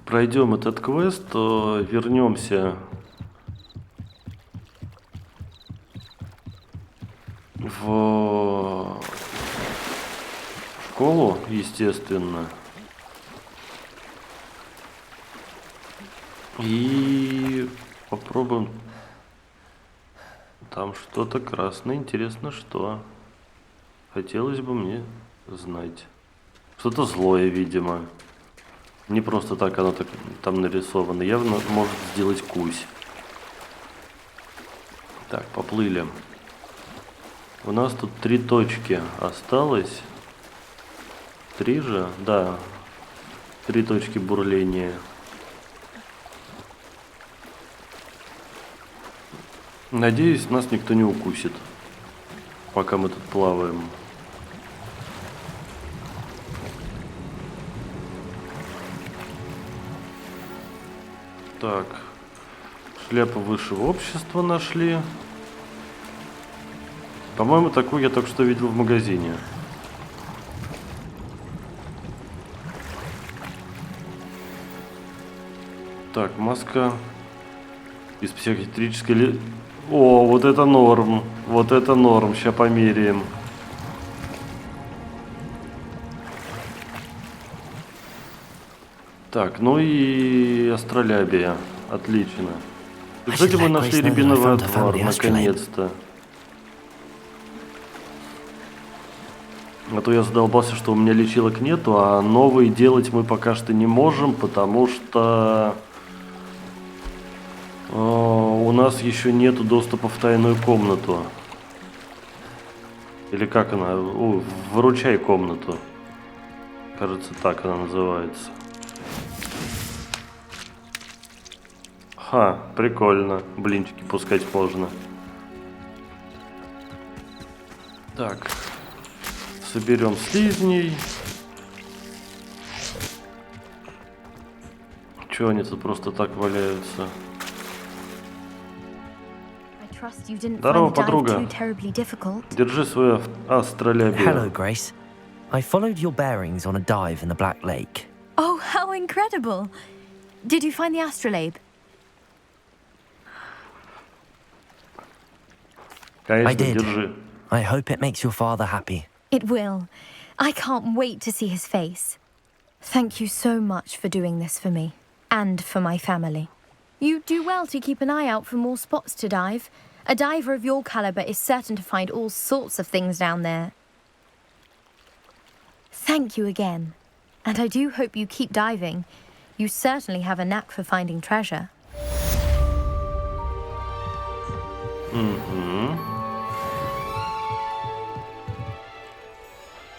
Пройдем этот квест, вернемся в школу, естественно. И попробуем. Там что-то красное. Интересно, что. Хотелось бы мне знать. Что-то злое, видимо. Не просто так оно так, там нарисовано. Явно может сделать кусь. Так, поплыли. У нас тут 3 точки осталось. 3 же? Да. 3 точки бурления. Надеюсь, нас никто не укусит, пока мы тут плаваем. Так, шляпу высшего общества нашли. По-моему, такую я только что видел в магазине. Так, маска из психиатрической... О, вот это норм. Вот это норм. Сейчас померяем. Так, ну и астролябия. Отлично. И, кстати, мы нашли рябиновый отвар, наконец-то. А то я задолбался, что у меня лечилок нету, а новые делать мы пока что не можем, потому что у нас еще нету доступа в тайную комнату. Или как она? Выручай комнату. Кажется, так она называется. Ха, прикольно. Блинчики пускать можно. Так. Соберем слизней. Чего они тут просто так валяются? Здорово, подруга. Держи свою астролябию. Hello, Grace. I followed your bearings on a dive in the Black Lake. Oh, how incredible! Did you find the astrolabe? Конечно, I did. держи. I hope it makes your father happy. It will. I can't wait to see his face. Thank you so much for doing this for me and for my family. You do well to keep an eye out for more spots to dive. A diver of your caliber is certain to find all sorts of things down there. Thank you again. And I do hope you keep diving. You certainly have a knack for finding treasure.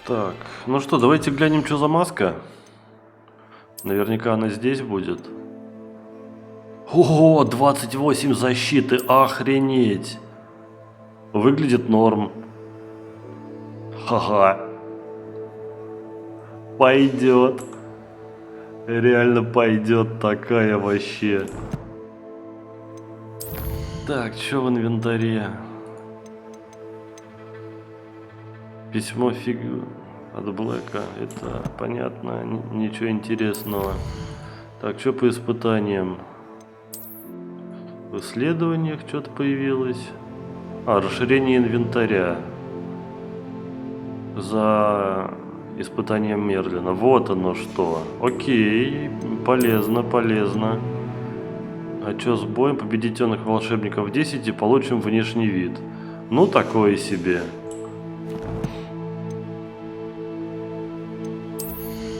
Так, ну что, давайте глянем, что за маска. Наверняка она здесь будет. Ого, 28 защиты, охренеть. Выглядит норм. Ха-ха. Пойдет. Реально пойдет такая вообще. Так, что в инвентаре? Письмо от Блэка. Это понятно. Ничего интересного. Так, что по испытаниям? В исследованиях что-то появилось. Расширение инвентаря. За испытанием Мерлина. Вот оно что. Окей. Полезно, полезно. А что с боем? Победить темных волшебников 10 и получим внешний вид. Ну, такое себе.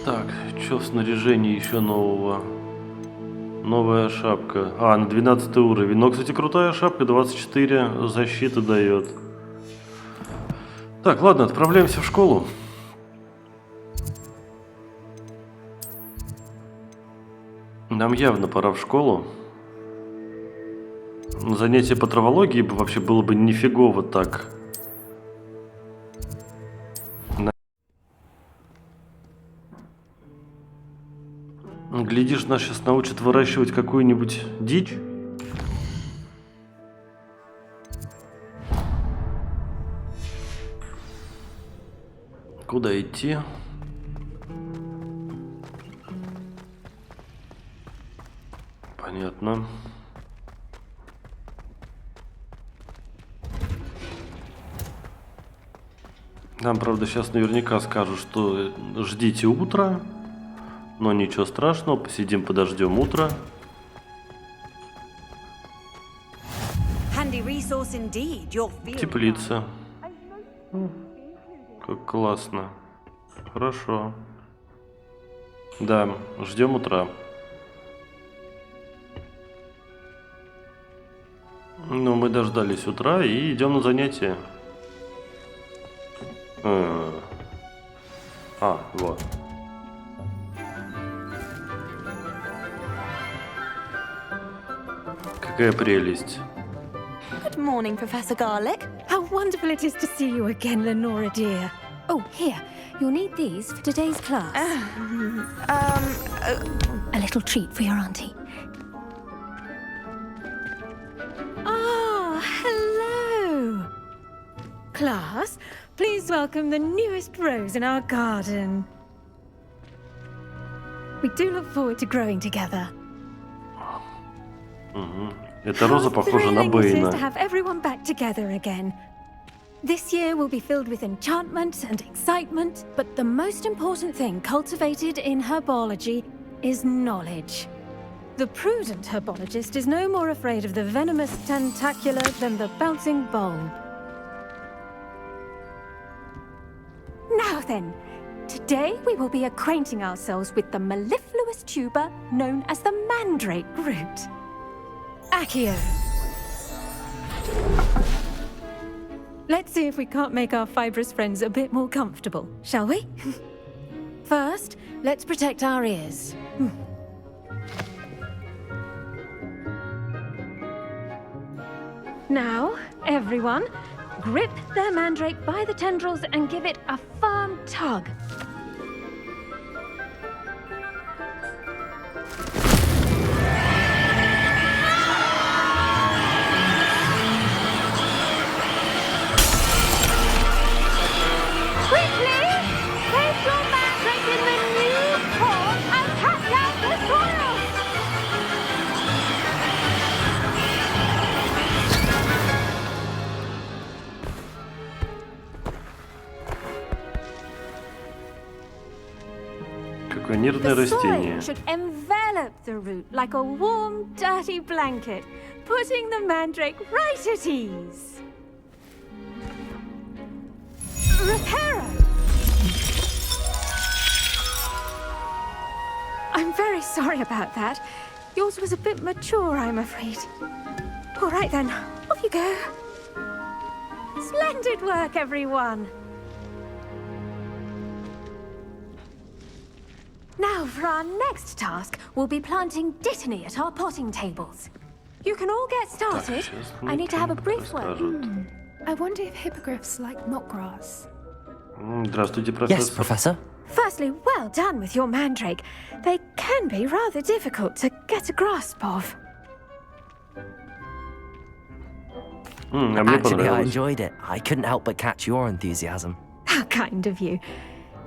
Так, что в снаряжении еще нового? Новая шапка. На 12 уровень. Но, кстати, крутая шапка, 24 защиты дает. Так, ладно, отправляемся в школу. Нам явно пора в школу. Занятие по травологии вообще было бы нифигово так. Глядишь, нас сейчас научат выращивать какую-нибудь дичь. Куда идти? Понятно. Нам, правда, сейчас наверняка скажут, что ждите утра. Но ничего страшного, посидим, подождем утро. Теплица. Как классно. Хорошо. Да, ждем утра. Ну, мы дождались утра и идем на занятия. Вот. Какая прелесть. Good morning, Professor Garlic. How wonderful it is to see you again, Lenora dear. Oh, here. You'll need these for today's class. A little treat for your auntie. Ah, hello. Class, please welcome the newest rose in our garden. We do look forward to growing together. Эта роза похожа на Бэйна. To have everyone back together again. This year will be filled with enchantment and excitement, but the most important thing cultivated in herbology is knowledge. The prudent herbologist is no more afraid of the venomous tentacular than the bouncing bulb. Now then, today we will be acquainting ourselves with the mellifluous tuber known as the mandrake root. Accio. Let's see if we can't make our fibrous friends a bit more comfortable, shall we? First, let's protect our ears. Now, everyone, grip their mandrake by the tendrils and give it a firm tug. Нервное растение. Should envelop the root like a warm, dirty blanket, putting the mandrake right at ease. Reparo! I'm very sorry about that. Yours was a bit mature, I'm afraid. All right then, off you go. Splendid work, everyone. Now, for our next task, we'll be planting dittany at our potting tables. You can all get started. I need to have a brief word. I wonder if hippogriffs like knotgrass. Здравствуйте, профессор. Yes, Professor. Firstly, well done with your mandrake. They can be rather difficult to get a grasp of. Actually, I enjoyed it. I couldn't help but catch your enthusiasm. How kind of you.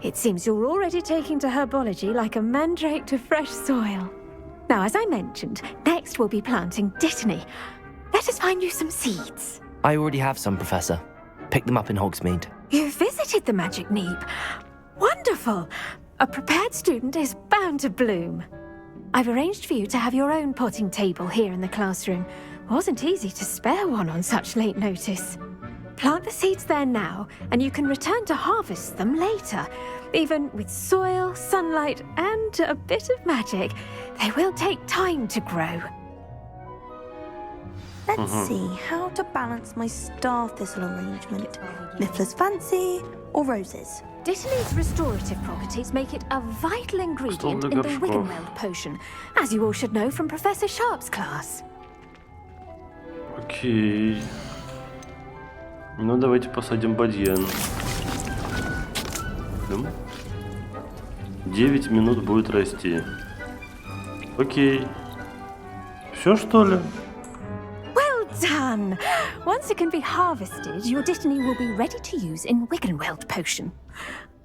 It seems you're already taking to herbology like a mandrake to fresh soil. Now, as I mentioned, next we'll be planting dittany. Let us find you some seeds. I already have some, Professor. Picked them up in Hogsmeade. You visited the Magic Neep. Wonderful. A prepared student is bound to bloom. I've arranged for you to have your own potting table here in the classroom. Wasn't easy to spare one on such late notice. Plant the seeds there now, and you can return to harvest them later. Even with soil, sunlight, and a bit of magic, they will take time to grow. Let's see how to balance my star thistle arrangement. Niffler's fancy or roses? Dittany's restorative properties make it a vital ingredient in the Wiggenweld potion, as you all should know from Professor Sharp's class. Окей. Ну, давайте посадим бадьян. 9 минут будет расти. Окей. Все, что ли? Well done! Once it can be harvested, your dittany will be ready to use in Wiggenweld potion.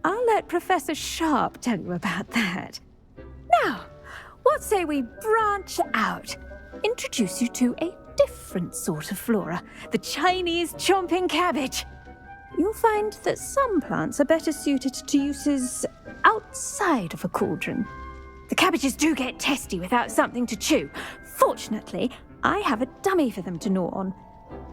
I'll let Professor Sharp tell you about that. Now, what say we branch out? Introduce you to a different sort of flora, the Chinese chomping cabbage. You'll find that some plants are better suited to uses outside of a cauldron. The cabbages do get testy without something to chew. Fortunately, I have a dummy for them to gnaw on.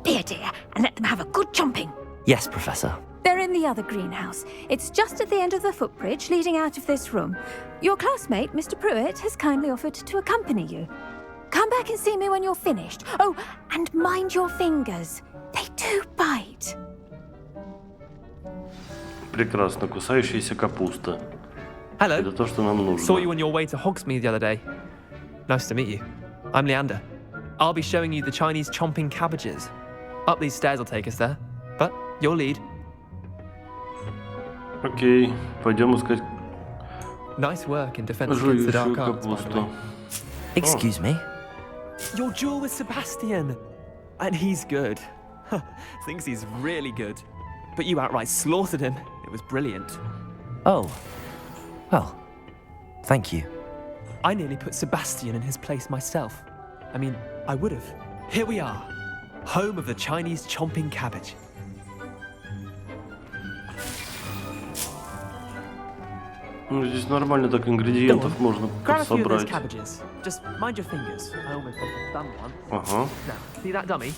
Be a dear and let them have a good chomping. Yes, Professor. They're in the other greenhouse. It's just at the end of the footbridge leading out of this room. Your classmate, Mr. Pruitt, has kindly offered to accompany you. Come back and see me when you're finished. Oh, and mind your fingers. They do bite. Прекрасно, кусающаяся капуста. Hello. Это то, что нам нужно. Saw you on your way to Hogsmeade the other day. Nice to meet you. I'm Leander. I'll be showing you the Chinese chomping cabbages. Up these stairs will take us there. But your lead. Окей, пойдем искать Nice work in defense against the жующую dark arts, by the капусту. way. Excuse me? Your duel with Sebastian! And he's good. Thinks he's really good. But you outright slaughtered him. It was brilliant. Oh. Well, thank you. I nearly put Sebastian in his place myself. I mean, I would have. Here we are. Home of the Chinese chomping cabbage. Ну, здесь нормально так ингредиентов можно Grab a few of those собрать. cabbages. Just mind your fingers. I almost got done one. Ага. Now, see that dummy?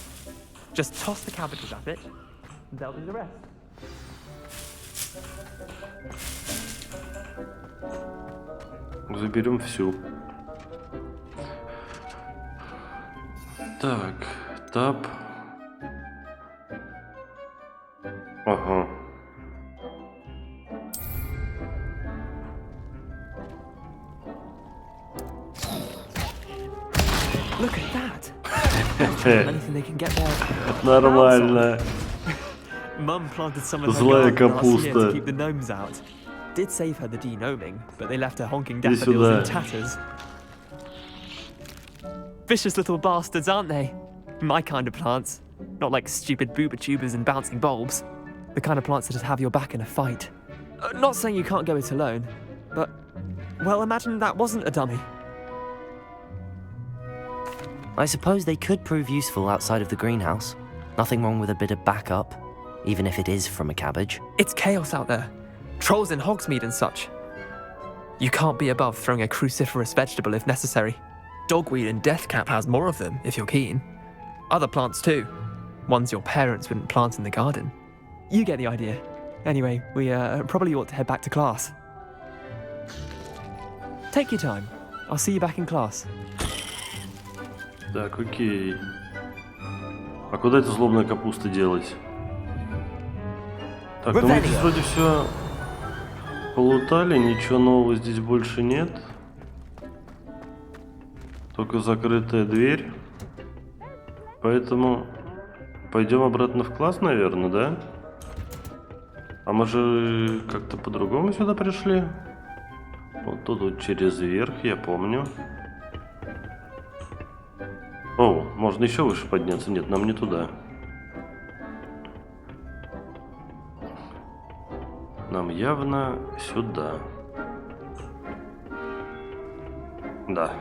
Just toss the cabbages at it, and they'll do the rest. Заберем всю. Так, тап. Ага. Look at that. Anything they can get there. Нормально. Mum planted some of her Злая garden last year to капуста. keep the gnomes out. Did save her the de-gnoming, but they left her honking Иди daffodils сюда. in tatters. Vicious little bastards, aren't they? My kind of plants. Not like stupid booba tubers and bouncing bulbs. The kind of plants that just have your back in a fight. Not saying you can't go it alone, but, well, imagine that wasn't a dummy. I suppose they could prove useful outside of the greenhouse. Nothing wrong with a bit of backup, even if it is from a cabbage. It's chaos out there. Trolls in Hogsmeade and such. You can't be above throwing a cruciferous vegetable if necessary. Dogweed and deathcap has more of them, if you're keen. Other plants too. Ones your parents wouldn't plant in the garden. You get the idea. Anyway, we probably ought to head back to class. Take your time. I'll see you back in class. Так, окей. А куда эта злобная капуста делать? Так, ну мы здесь вроде все полутали, ничего нового здесь больше нет. Только закрытая дверь. Поэтому пойдем обратно в класс, наверное, да? А мы же как-то по-другому сюда пришли. Вот тут вот через верх, я помню. О, можно еще выше подняться. Нет, нам не туда. Нам явно сюда. Да.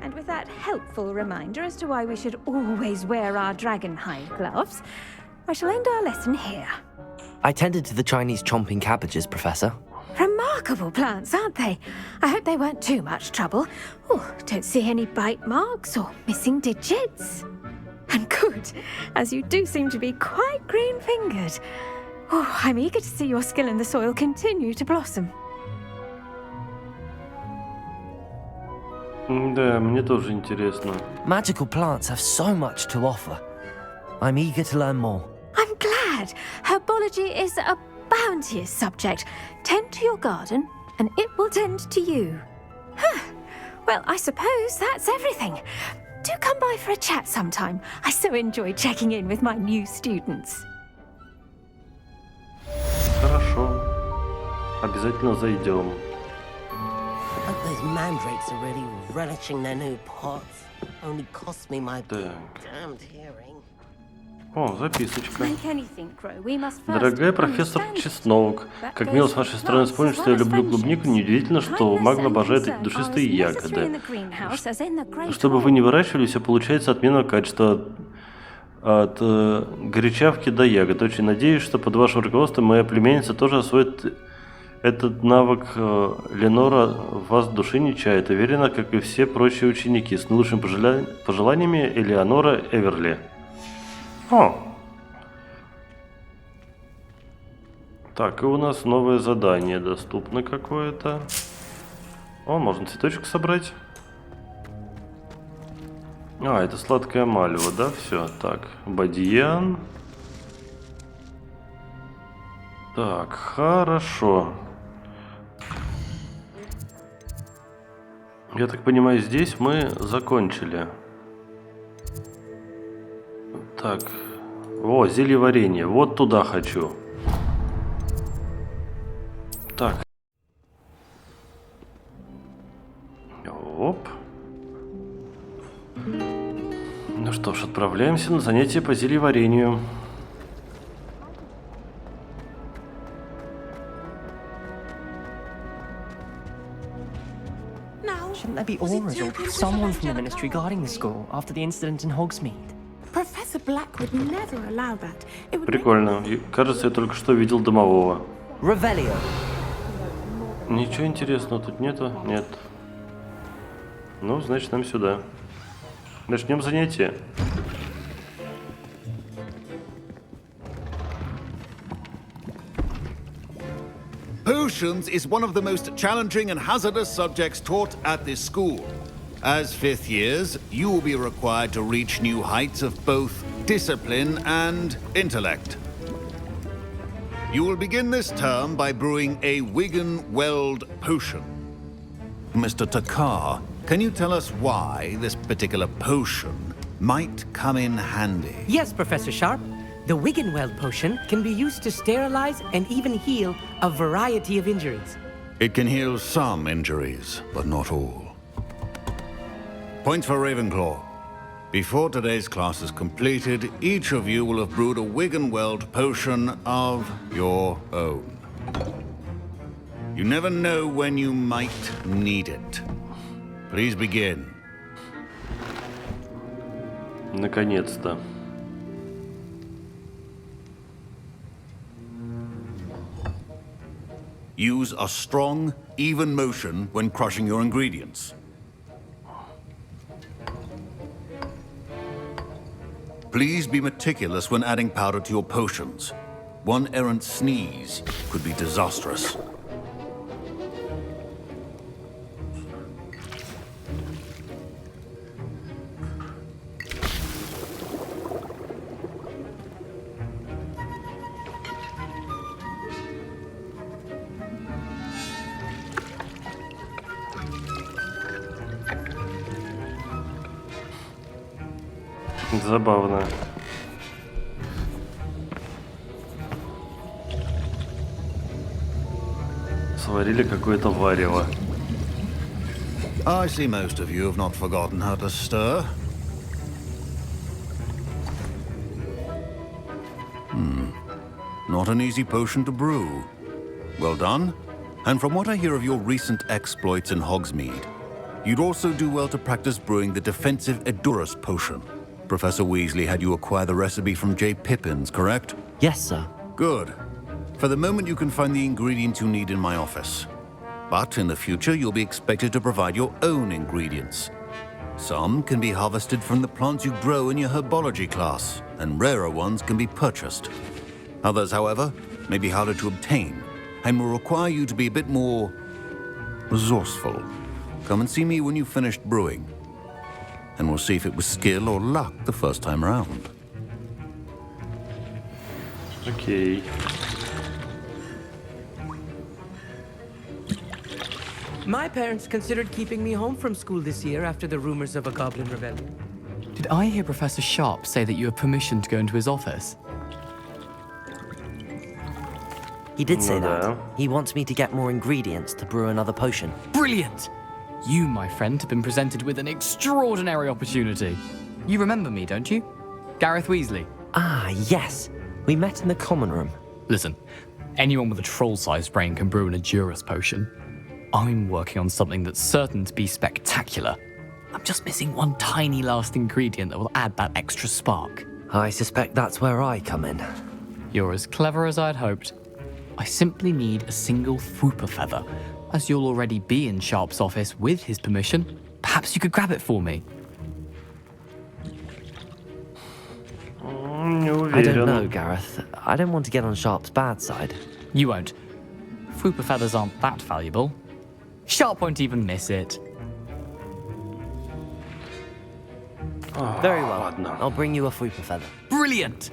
And with that helpful reminder as to why we should always wear our dragon hide gloves, I shall end our lesson here. I tended to the Chinese chomping cabbages, Professor. Remarkable plants, aren't they? I hope they weren't too much trouble. Oh, don't see any bite marks or missing digits. And good, as you do seem to be quite green-fingered. Oh, I'm eager to see your skill in the soil continue to blossom. Да, мне тоже интересно. Magical plants have so much to offer. I'm eager to learn more. I'm glad. Herbology is a bounteous subject. Tend to your garden, and it will tend to you. Well, I suppose that's everything. Do come by for a chat sometime. I so enjoy checking in with my new students. Хорошо. Обязательно зайдем. I hope those mandrakes are really relishing their new pots. Only cost me my damned hearing. О, записочка. Make anything grow, we must first Дорогая профессор understand it. Чеснок, как мило с вашей стороны вспомнить, что я люблю клубнику, неудивительно, что магл обожает эти душистые ягоды. Чтобы вы не выращивали, все получается отменного качества. От горячавки до ягод. Очень надеюсь, что под вашим руководством моя племянница тоже освоит этот навык. Ленора вас души не чает. Уверена, как и все прочие ученики. С наилучшими пожеланиями, Элеонора Эверли. О! Так, и у нас новое задание доступно какое-то. О, можно цветочек собрать. А, это сладкое малево, да? Все, так, бадьян. Так, хорошо. Я так понимаю, здесь мы закончили. Так. О, зельеварение. Вот туда хочу. Так. Оп. Ну что ж, отправляемся на занятие по зельеварению. Shouldn't there be auras or someone from the ministry guarding the school after the incident in Hogsmeade? Professor Black would never allow that. It would Прикольно. Кажется, я только что видел домового. Revelio. Ничего интересного тут нету? Нет. Ну, значит, нам сюда. Начнем занятие. Potions is one of the most challenging and hazardous subjects taught at this school. As fifth years, you will be required to reach new heights of both discipline and intellect. You will begin this term by brewing a Wiggenweld potion. Mr. Takar, can you tell us why this particular potion might come in handy? Yes, Professor Sharp. The Wiggenweld potion can be used to sterilize and even heal a variety of injuries. It can heal some injuries, but not all. Points for Ravenclaw. Before today's class is completed, each of you will have brewed a Wiggenweld potion of your own. You never know when you might need it. Please begin. Наконец-то. Use a strong, even motion when crushing your ingredients. Please be meticulous when adding powder to your potions. One errant sneeze could be disastrous. Забавно. Сварили какое-то варево. I see most of you have not forgotten how to stir. Not an easy potion to brew. Well done. And from what I hear of your recent exploits in Hogsmeade, you'd also do well to practice brewing the defensive Edurus potion. Professor Weasley had you acquire the recipe from J. Pippins, correct? Yes, sir. Good. For the moment, you can find the ingredients you need in my office. But in the future, you'll be expected to provide your own ingredients. Some can be harvested from the plants you grow in your herbology class, and rarer ones can be purchased. Others, however, may be harder to obtain, and will require you to be a bit more resourceful. Come and see me when you've finished brewing, and we'll see if it was skill or luck the first time around. Окей. My parents considered keeping me home from school this year after the rumors of a goblin rebellion. Did I hear Professor Sharp say that you have permission to go into his office? He did say that. He wants me to get more ingredients to brew another potion. Brilliant! You, my friend, have been presented with an extraordinary opportunity. You remember me, don't you? Gareth Weasley. Ah, yes. We met in the common room. Listen, anyone with a troll-sized brain can brew an Edurus potion. I'm working on something that's certain to be spectacular. I'm just missing one tiny last ingredient that will add that extra spark. I suspect that's where I come in. You're as clever as I'd hoped. I simply need a single Fwooper feather. As you'll already be in Sharp's office with his permission, perhaps you could grab it for me. I don't know, Gareth. I don't want to get on Sharp's bad side. You won't. Fwooper feathers aren't that valuable. Sharp won't even miss it. Very well. I'll bring you a Fwooper feather. Brilliant!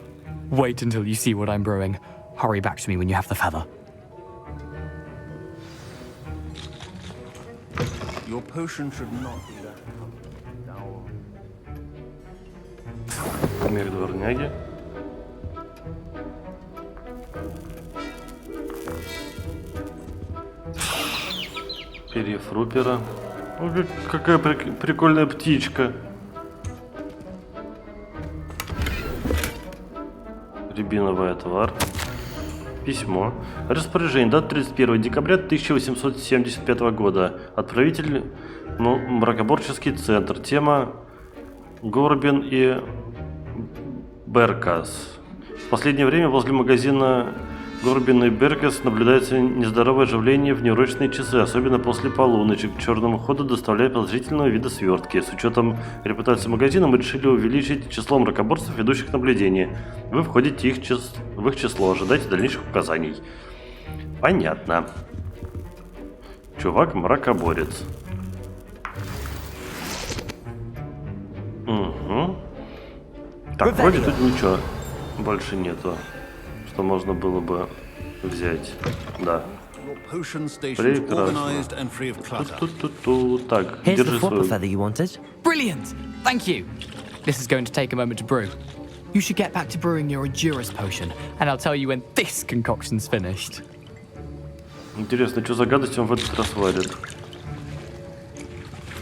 Wait until you see what I'm brewing. Hurry back to me when you have the feather. Your potion should not be that. Мех дворняги. Перья фрупера. О, какая прикольная птичка. Рябиновый отвар. Письмо. Распоряжение. Дата 31 декабря 1875 года. Отправитель мракоборческий центр. Тема Горбин и Беркас. В последнее время возле магазина Горбин и Беркас наблюдается нездоровое оживление в неурочные часы, особенно после полуночи. К черному ходу доставляют подозрительного вида свертки. С учетом репутации магазина мы решили увеличить число мракоборцев, ведущих наблюдение. Вы входите в их число, ожидайте дальнейших указаний. Понятно. Чувак мракоборец. Угу. Так, вроде тут ничего больше нету, что можно было бы взять. Да. Прекрасно. Так, держи свою. Brilliant! Thank you. This is going to take a moment to brew. You should get back to brewing your Endurance potion, and I'll tell you when this concoction's finished. Интересно, что за гадость он в этот раз варит?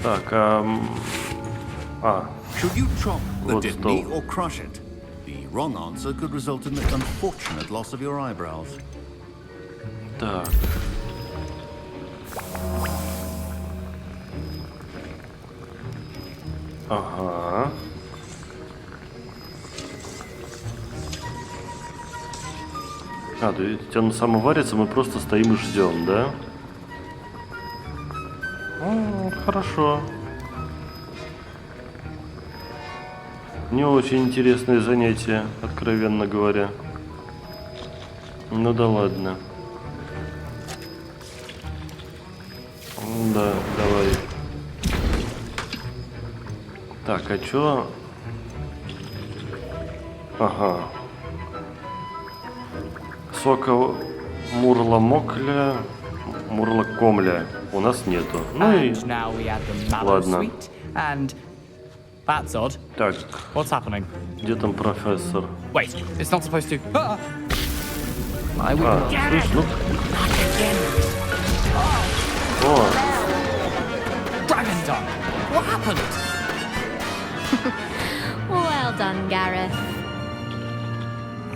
Так, Should you chop the вот diddly стол. or crush it? The wrong answer could result in the unfortunate loss of your eyebrows. Так. Ага. То есть он сам варится, мы просто стоим и ждем, да? Хорошо. Не очень интересное занятие, откровенно говоря. Ну да ладно. Да, давай. Так, а чё? Ага. Сока мурла-мокля, мурла-комля у нас нету. Ну и ладно. That's odd. Так. What's happening? Где там профессор? Wait, it's not supposed to. Слышь, ну. О. Dragon Dog! What happened? Well done, Gareth.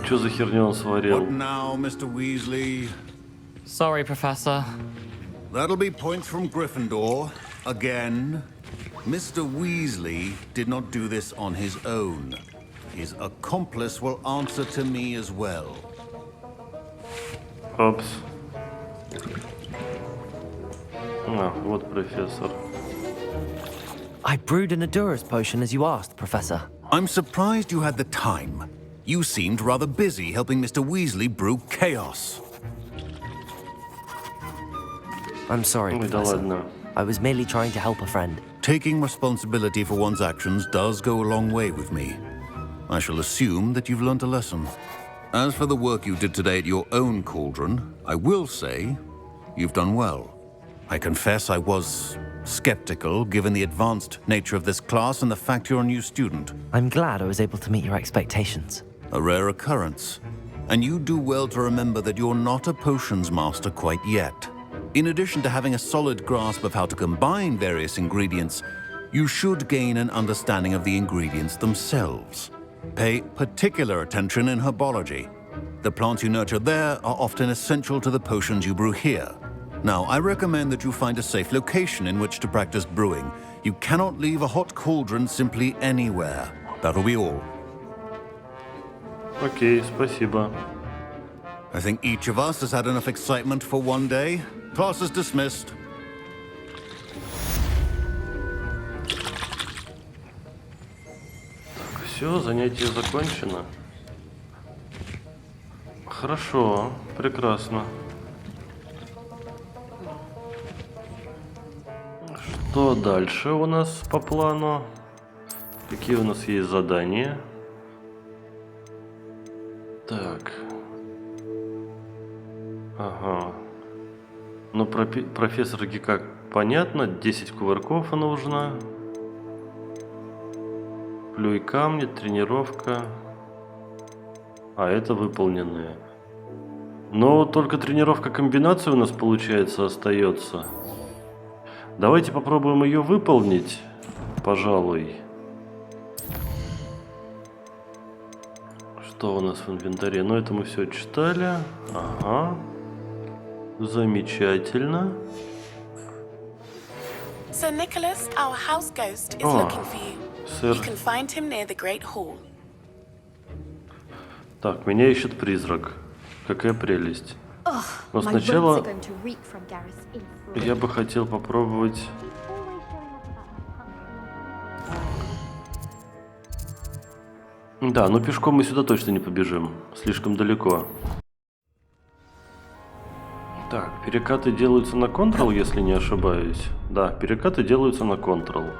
Что за херню он сварил? What now, Mr. Weasley? Sorry, Professor. That'll be points from Gryffindor. Again. Mr. Weasley did not do this on his own. His accomplice will answer to me as well. Опс. Вот профессор. I brewed an Endurance potion as you asked, Professor. I'm surprised you had the time. You seemed rather busy helping Mr. Weasley brew chaos. I'm sorry, Professor. I was merely trying to help a friend. Taking responsibility for one's actions does go a long way with me. I shall assume that you've learnt a lesson. As for the work you did today at your own cauldron, I will say you've done well. I confess I was skeptical given the advanced nature of this class and the fact you're a new student. I'm glad I was able to meet your expectations. A rare occurrence. And you do well to remember that you're not a potions master quite yet. In addition to having a solid grasp of how to combine various ingredients, you should gain an understanding of the ingredients themselves. Pay particular attention in herbology. The plants you nurture there are often essential to the potions you brew here. Now, I recommend that you find a safe location in which to practice brewing. You cannot leave a hot cauldron simply anywhere. That'll be all. Окей, спасибо. I think each of us has had enough excitement for one day. Class is dismissed. Все, занятие закончено. Хорошо, прекрасно. Что дальше у нас по плану? Какие у нас есть задания? Так. Ага. Ну, профессор Гика понятно. 10 кувырков нужно. Плюй камни, тренировка. А, это выполненные. Но только тренировка комбинации у нас, получается, остается. Давайте попробуем ее выполнить, пожалуй. Что у нас в инвентаре? Ну, это мы все читали. Ага. Замечательно. Sir Nicholas, our house ghost, is looking for you. Сэр. You can find him near the Great Hall. Так, меня ищет призрак. Какая прелесть. Но сначала я бы хотел попробовать... Да, но пешком мы сюда точно не побежим. Слишком далеко. Так, перекаты делаются на Ctrl, если не ошибаюсь. Да, перекаты делаются на Ctrl.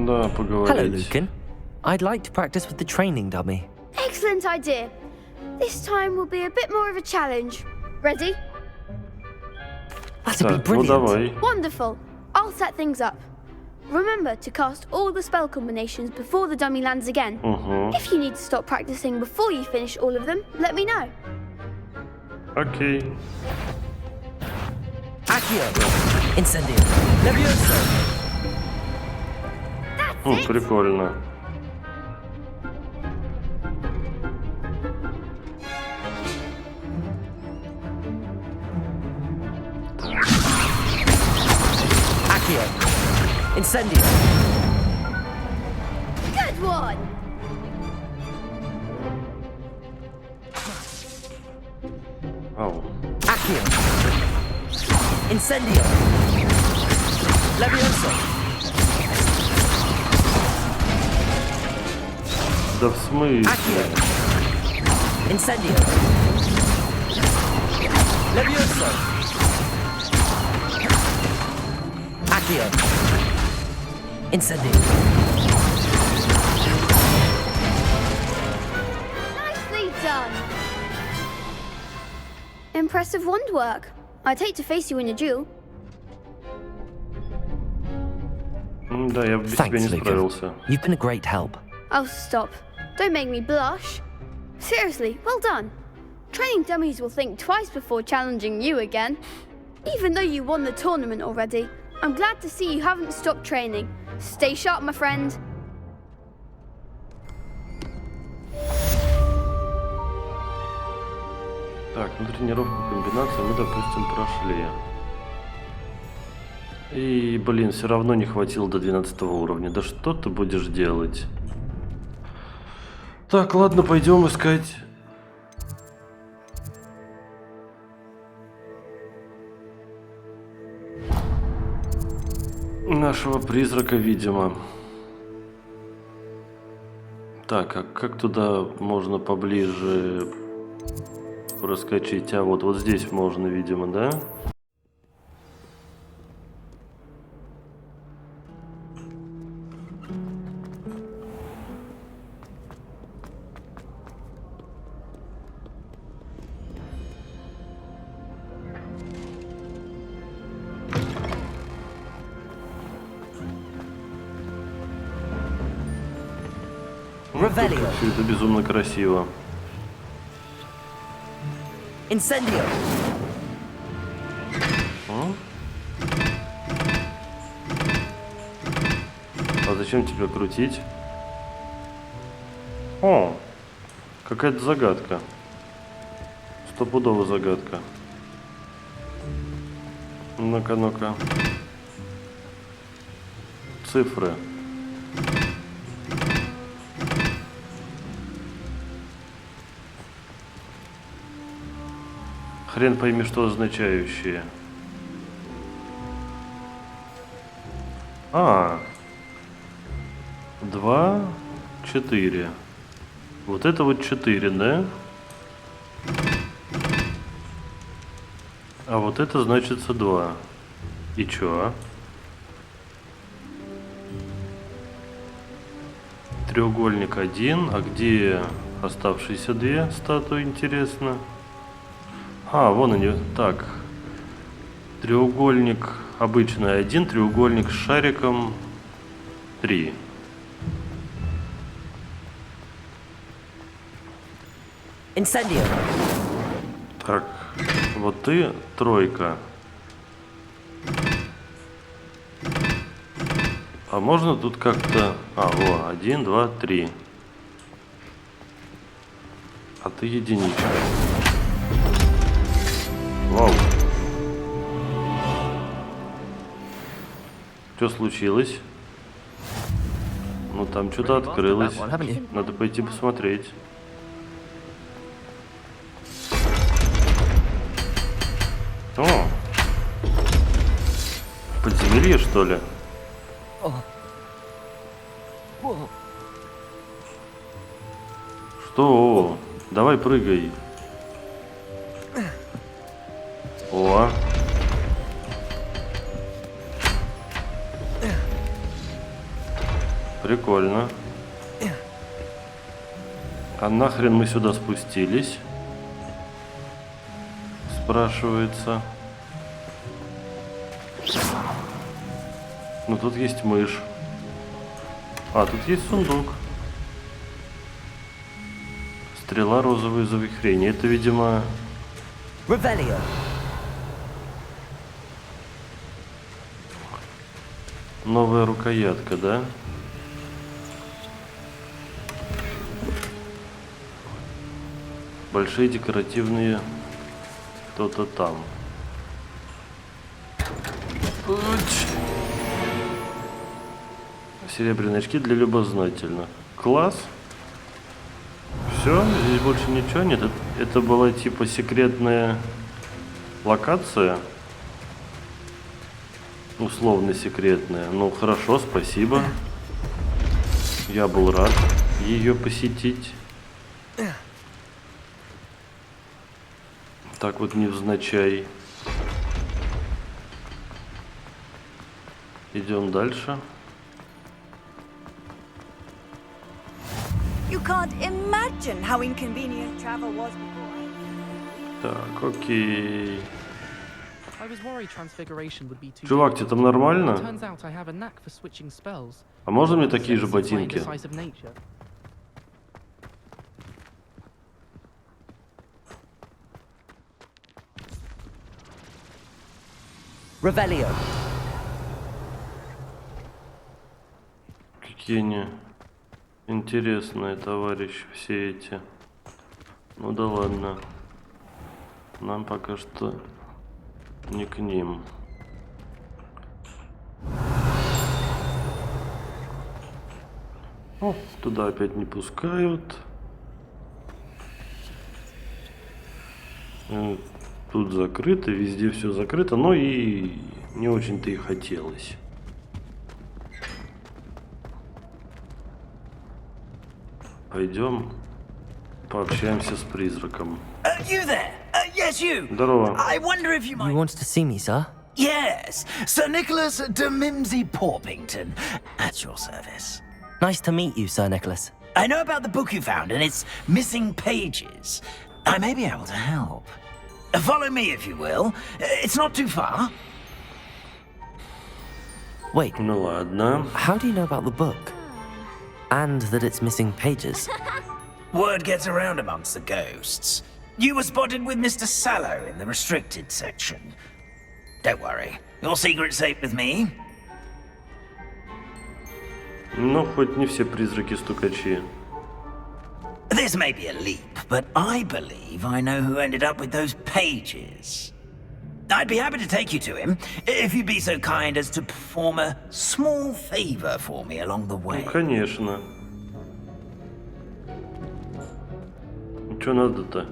Да, поговорить. Hello, Lucan. I'd like to practice with the training dummy. Excellent idea. This time will be a bit more of a challenge. Ready? That'd be Так, ну brilliant. давай. Wonderful. I'll set things up. Remember to cast all the spell combinations before the dummy lands again. If you need to stop practicing before you finish all of them, let me know. Окей. Accio. Incendio. Levioso. Прикольно. Accio. Incendio. Good one. Ау. Accio. Incendio. Levioso. Да в смысле? Accio. Incendio. Levioso. Accio. Incendio. Nicely done. Impressive wand work. I'd hate to face you in a duel. Да, я без тебя не справился. You've been a great help. Oh, stop. Don't make me blush. Seriously, well done. Training dummies will think twice before challenging you again. Even though you won the tournament already, I'm glad to see you haven't stopped training. Stay sharp, my friend. Так, ну тренировку комбинации мы, допустим, прошли. И, блин, все равно не хватило до 12 уровня. Да что ты будешь делать? Так, ладно, пойдем искать. Нашего призрака, видимо. Так, а как туда можно поближе проскочить? А вот здесь можно, видимо, да? Все это безумно красиво. Incendio. А зачем тебя крутить? О, какая-то загадка. Стопудово загадка. Ну-ка, ну-ка. Цифры. Хрен пойми, что означающие. 2, 4. Вот это вот 4, да? А вот это значится 2. И чё? Треугольник 1. А где оставшиеся 2 статуи, интересно? А, вон они. Так. Треугольник обычный 1, треугольник с шариком 3. Incendio. Так, вот ты 3. А можно тут как-то... во, 1, 2, 3. А ты 1. Вау. Что случилось? Ну там что-то открылось. Надо пойти посмотреть. О! Подземелье, что ли? Что? Давай прыгай. О! Прикольно. А нахрен мы сюда спустились? Спрашивается. Ну тут есть мышь. А, тут есть сундук. Стрела розовой завихрения. Это, видимо... Revelio. Новая рукоятка, да? Большие декоративные... Кто-то там. Серебряные очки для любознательных. Класс. Все, здесь больше ничего нет. Это была типа секретная локация. Условно секретная. Ну хорошо, спасибо. Я был рад ее посетить. Так вот невзначай. Идем дальше. You can't imagine how inconvenient travel was before. Так, окей. I was worried transfiguration would be too. Чувак, тебе там нормально? Turns out I have a knack for switching spells. А можно мне такие же ботинки? Revelio. Какие они интересные, товарищи, все эти. Ну да ладно. Нам пока что не к ним. О, туда опять не пускают. Тут закрыто, везде все закрыто, но и не очень-то и хотелось. Пойдем пообщаемся с призраком. You there? Yes, you. Здорово. I wonder if you might... You want to see me, sir? Yes, Sir Nicholas de Mimsy Porpington, at your service. Nice to meet you, Sir Nicholas. I know about the book you found and its missing pages. I may be able to help. Follow me, if you will. It's not too far. Wait. Ну ладно. How do you know about the book? And that it's missing pages? Word gets around amongst the ghosts. You were spotted with Mr. Sallow in the restricted section. Don't worry, your secret's safe with me. Ну, хоть не все призраки-стукачи. This may be a leap, but I believe I know who ended up with those pages. I'd be happy to take you to him, if you'd be so kind as to perform a small favor for me along the way. Ну, конечно. Что надо-то?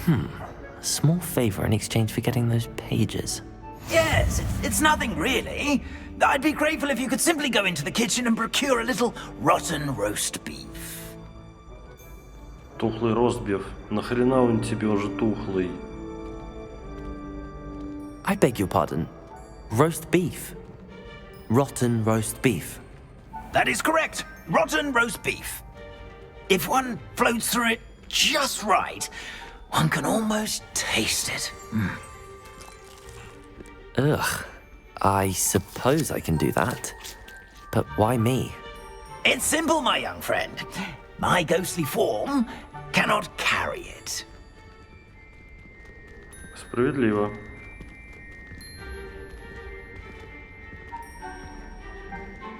A small favor in exchange for getting those pages. Yes, it's nothing really. I'd be grateful if you could simply go into the kitchen and procure a little rotten roast beef. Тухлый ростбиф. Нахрена он тебе уже тухлый? I beg your pardon. Roast beef. Rotten roast beef. That is correct. Rotten roast beef. If one floats through it just right, one can almost taste it. Ugh. I suppose I can do that. But why me? It's simple, my young friend. My ghostly form cannot carry it. Справедливо.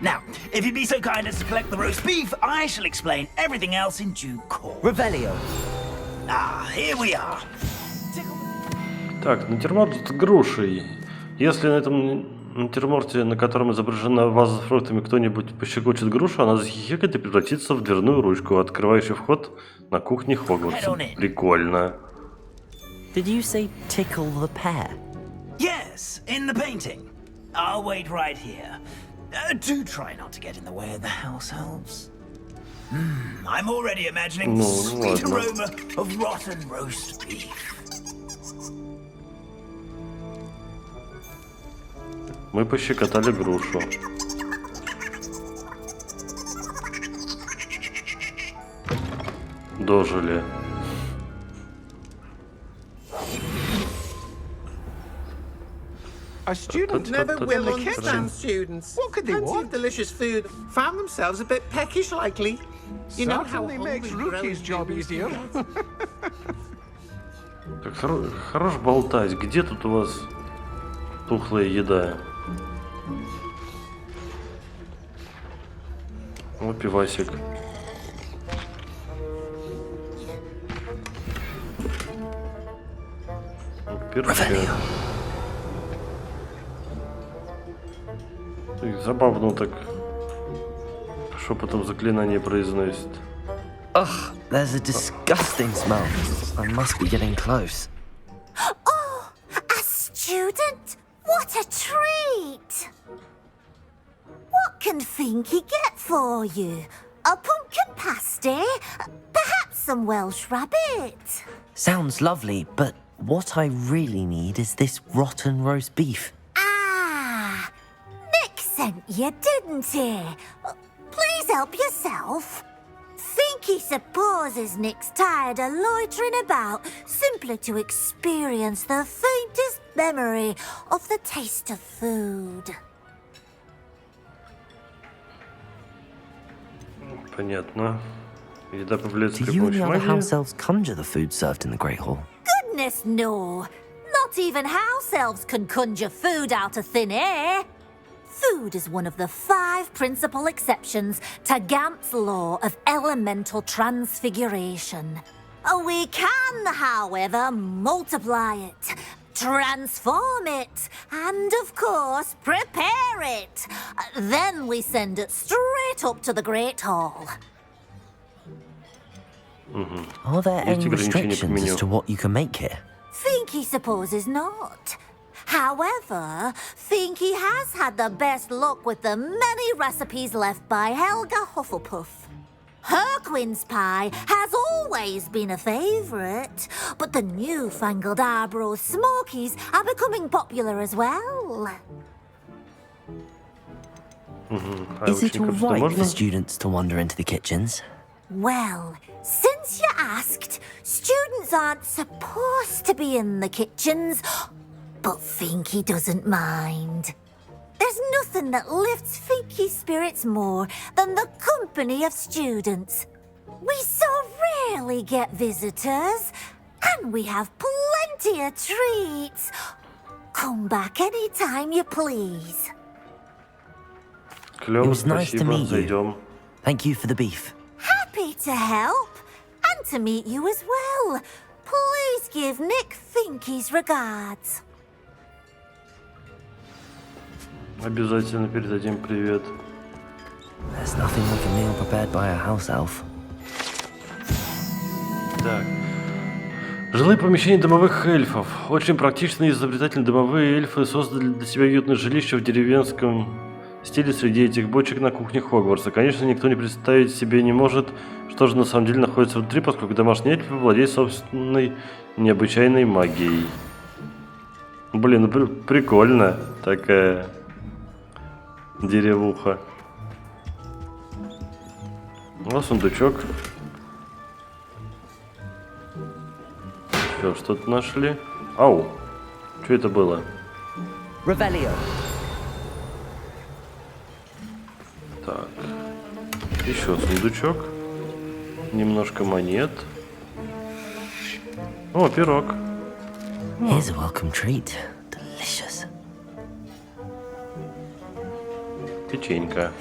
Now, if you'd be so kind as to collect the roast beef, I shall explain everything else in due course. Revelio. Here we are. Так, натюрморт с грушей. Если на этом натюрморте, на котором изображена ваза с фруктами, кто-нибудь пощекочет грушу, она захихикает и превратится в дверную ручку, открывающую вход на кухне Хогвартса. Прикольно. Did you say tickle the pear? Yes, in the painting. I'll wait right here. Do try not to get in the way of the house elves. I'm already imagining the sweet aroma of rotten roast beef. Мы пощекотали грушу. Дожили. A student never will understand students. What could they want? Plenty of delicious food. Found themselves a bit peckish lately. You know how makes Rookie's job easier. Так, хорош болтать. Где тут у вас тухлая еда? О, пивасик. Перчик. Забавно так шепотом заклинание произносит. Ugh, there's a disgusting smell. I must be getting close. Oh, a student? What a treat! What can Finky get for you? A pumpkin pasty? Perhaps some Welsh rabbit? Sounds lovely, but what I really need is this rotten roast beef. Ah, Nick sent you, didn't he? Please help yourself. Finky supposes Nick's tired of loitering about simply to experience the faintest memory of the taste of food. Понятно. Еда появляется Do при you and помощи the other магии. house elves conjure the food served in the Great Hall? Goodness, no. Not even house elves can conjure food out of thin air. Food is one of the 5 principal exceptions to Gamp's law of elemental transfiguration. We can, however, multiply it, transform it, and, of course, prepare it. Then we send it straight up to the Great Hall. Are there any restrictions as to what you can make here? Finky supposes not. However, Finky has had the best luck with the many recipes left by Helga Hufflepuff. Her quince pie has always been a favourite, but the newfangled Arbroath Smokies are becoming popular as well. Is it all right for students to wander into the kitchens? Well, since you asked, students aren't supposed to be in the kitchens, but Finky doesn't mind. There's nothing that lifts Finky's spirits more than the company of students. We so rarely get visitors, and we have plenty of treats. Come back any time you please. It was nice to meet you. Thank you for the beef. Happy to help, and to meet you as well. Please give Nick Finky's regards. Обязательно передадим привет. There's nothing like a meal prepared by a house elf. Так. Жилые помещения домовых эльфов. Очень практичные и изобретательные домовые эльфы создали для себя уютное жилище в деревенском стиле среди этих бочек на кухне Хогвартса. Конечно, никто не представить себе не может, что же на самом деле находится внутри, поскольку домашние эльфы владеют собственной необычайной магией. Блин, ну прикольно такая деревуха. Вот сундучок. Что-то нашли. Ау! Что это было? Revelio. Так. Еще сундучок. Немножко монет. О, пирог. Here's a welcome treat. Delicious. Печенька.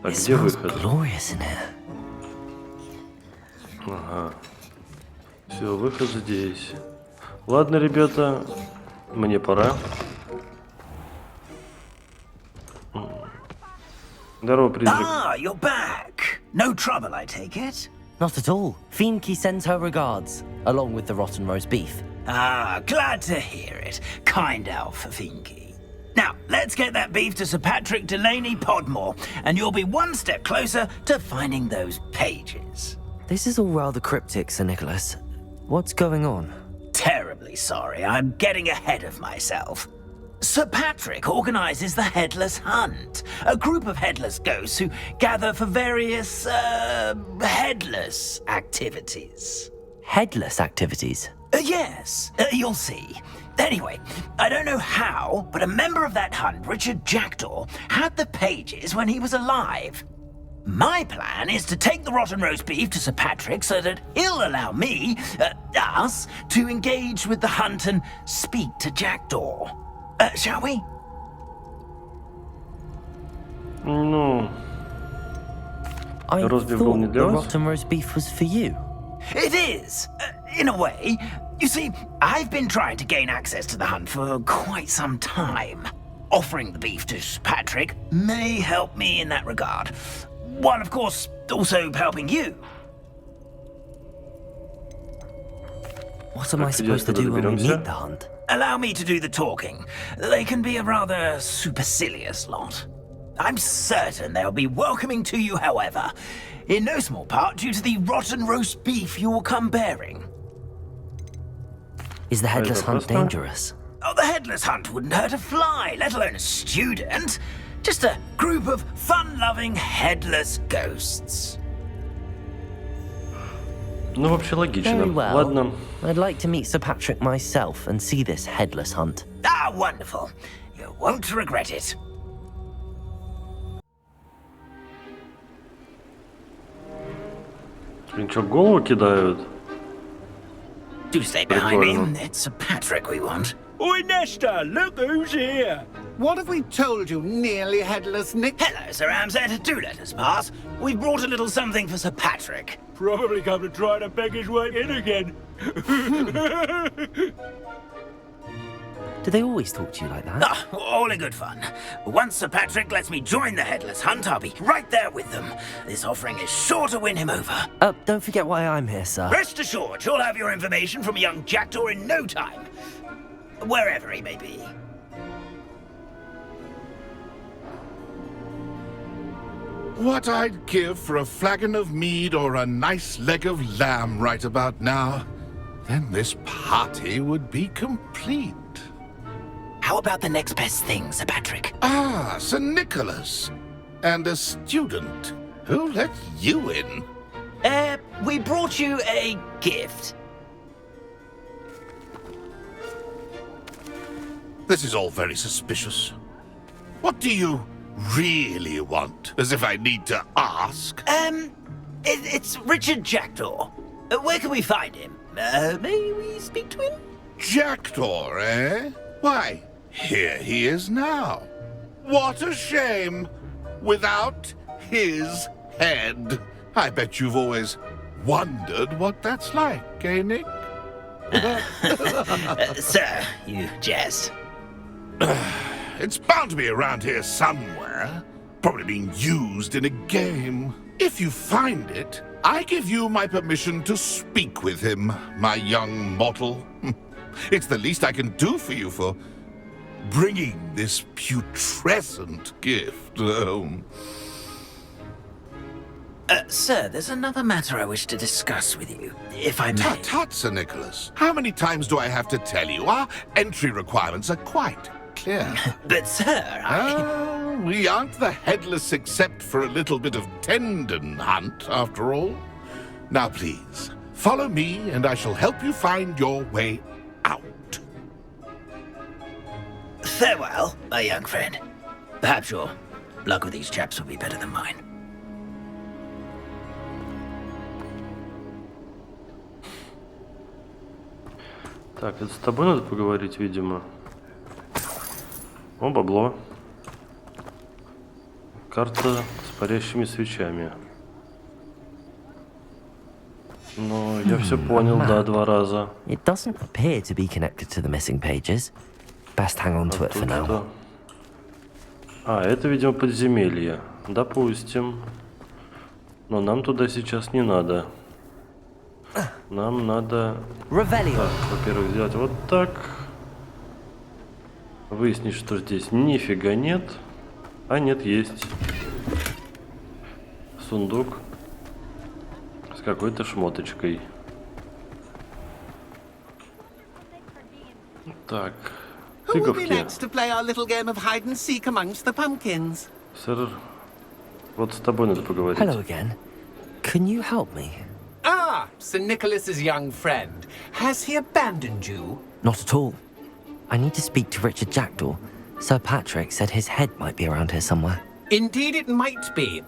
Так, где выход? Glorious in here. Ага. Все, выход здесь. Ладно, ребята, мне пора. Здорово, призрак. Ah, you're back. No trouble, I take it? Not at all. Fienke sends her regards, along with the rotten roast beef. Ah, glad to hear it. Kind elf, Finky. Now, let's get that beef to Sir Patrick Delaney Podmore, and you'll be one step closer to finding those pages. This is all rather cryptic, Sir Nicholas. What's going on? Terribly sorry, I'm getting ahead of myself. Sir Patrick organises the Headless Hunt, a group of headless ghosts who gather for various, headless activities. Headless activities? Yes, you'll see. Anyway, I don't know how, but a member of that hunt, Richard Jackdaw, had the pages when he was alive. My plan is to take the rotten roast beef to Sir Patrick so that he'll allow me, us, to engage with the hunt and speak to Jackdaw. Shall we? No. I thought the rotten roast beef was for you. It is, in a way. You see, I've been trying to gain access to the hunt for quite some time. Offering the beef to Sir Patrick may help me in that regard. While, of course, also helping you. What am I supposed to do when we meet the hunt? Allow me to do the talking. They can be a rather supercilious lot. I'm certain they'll be welcoming to you, however, in no small part due to the rotten roast beef you'll come bearing. Is the Headless Hunt dangerous? Oh, the Headless Hunt wouldn't hurt a fly, let alone a student. Just a group of fun-loving headless ghosts. Ну, вообще логично. Very well. Ладно. I'd like to meet Sir Patrick myself and see this Headless Hunt. Ah, wonderful. You won't regret it. Блин, что, голову кидают? Do stay behind me. It's Sir Patrick we want. Oi, Nesta, look who's here. What have we told you, nearly headless Nick? Hello, Sir Ramsed. Do let us pass. We've brought a little something for Sir Patrick. Probably come to try to beg his way in again. Do they always talk to you like that? Ah, all in good fun. Once Sir Patrick lets me join the Headless Hunt, I'll be right there with them. This offering is sure to win him over. Don't forget why I'm here, sir. Rest assured, you'll have your information from young Jackdaw in no time. Wherever he may be. What I'd give for a flagon of mead or a nice leg of lamb right about now. Then this party would be complete. How about the next best thing, Sir Patrick? Ah, Sir Nicholas. And a student. Who let you in? We brought you a gift. This is all very suspicious. What do you really want? As if I need to ask. It's Richard Jackdaw. Where can we find him? May we speak to him? Jackdaw, eh? Why, here he is now. What a shame. Without his head. I bet you've always wondered what that's like, eh, Nick? Sir, you jest. It's bound to be around here somewhere. Probably being used in a game. If you find it, I give you my permission to speak with him, my young mortal. It's the least I can do for you for bringing this putrescent gift home. Sir, there's another matter I wish to discuss with you, if I may. Tut, tut, Sir Nicholas. How many times do I have to tell you? Our entry requirements are quite clear. But, sir, we aren't the headless except for a little bit of tendon hunt, after all. Now, please, follow me, and I shall help you find your way out. Farewell, my young friend. Perhaps you'll Luck with these chaps will be better than mine. Так, это с тобой надо поговорить, видимо. О, бабло. Карта с парящими свечами. Ну, я все понял, да, 2 раза. It doesn't appear to be connected to the missing pages. Best hang on to it for now. А, это, видимо, подземелье. Допустим. Но нам туда сейчас не надо. Нам надо... Так, во-первых, сделать вот так. Выяснить, что здесь нифига нет. А нет, есть. Сундук. С какой-то шмоточкой. Так. Who would be next to play our little game of hide and seek amongst the pumpkins? Сэр, вот с тобой надо поговорить. Hello again. Can you help me? Ah, Sir Nicholas's young friend. Has he abandoned you? Not at all. I need to speak to Richard Jackdaw. Sir Patrick said his head might be around here somewhere. Indeed it might be.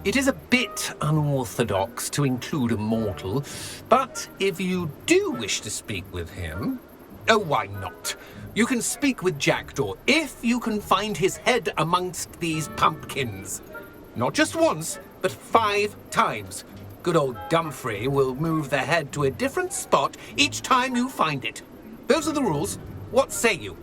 It is a bit unorthodox to include a mortal, but if you do wish to speak with him... Oh, why not? You can speak with Jackdaw if you can find his head amongst these pumpkins. Not just once, but 5 times. Good old Dumfrey will move the head to a different spot each time you find it. Those are the rules. What say you?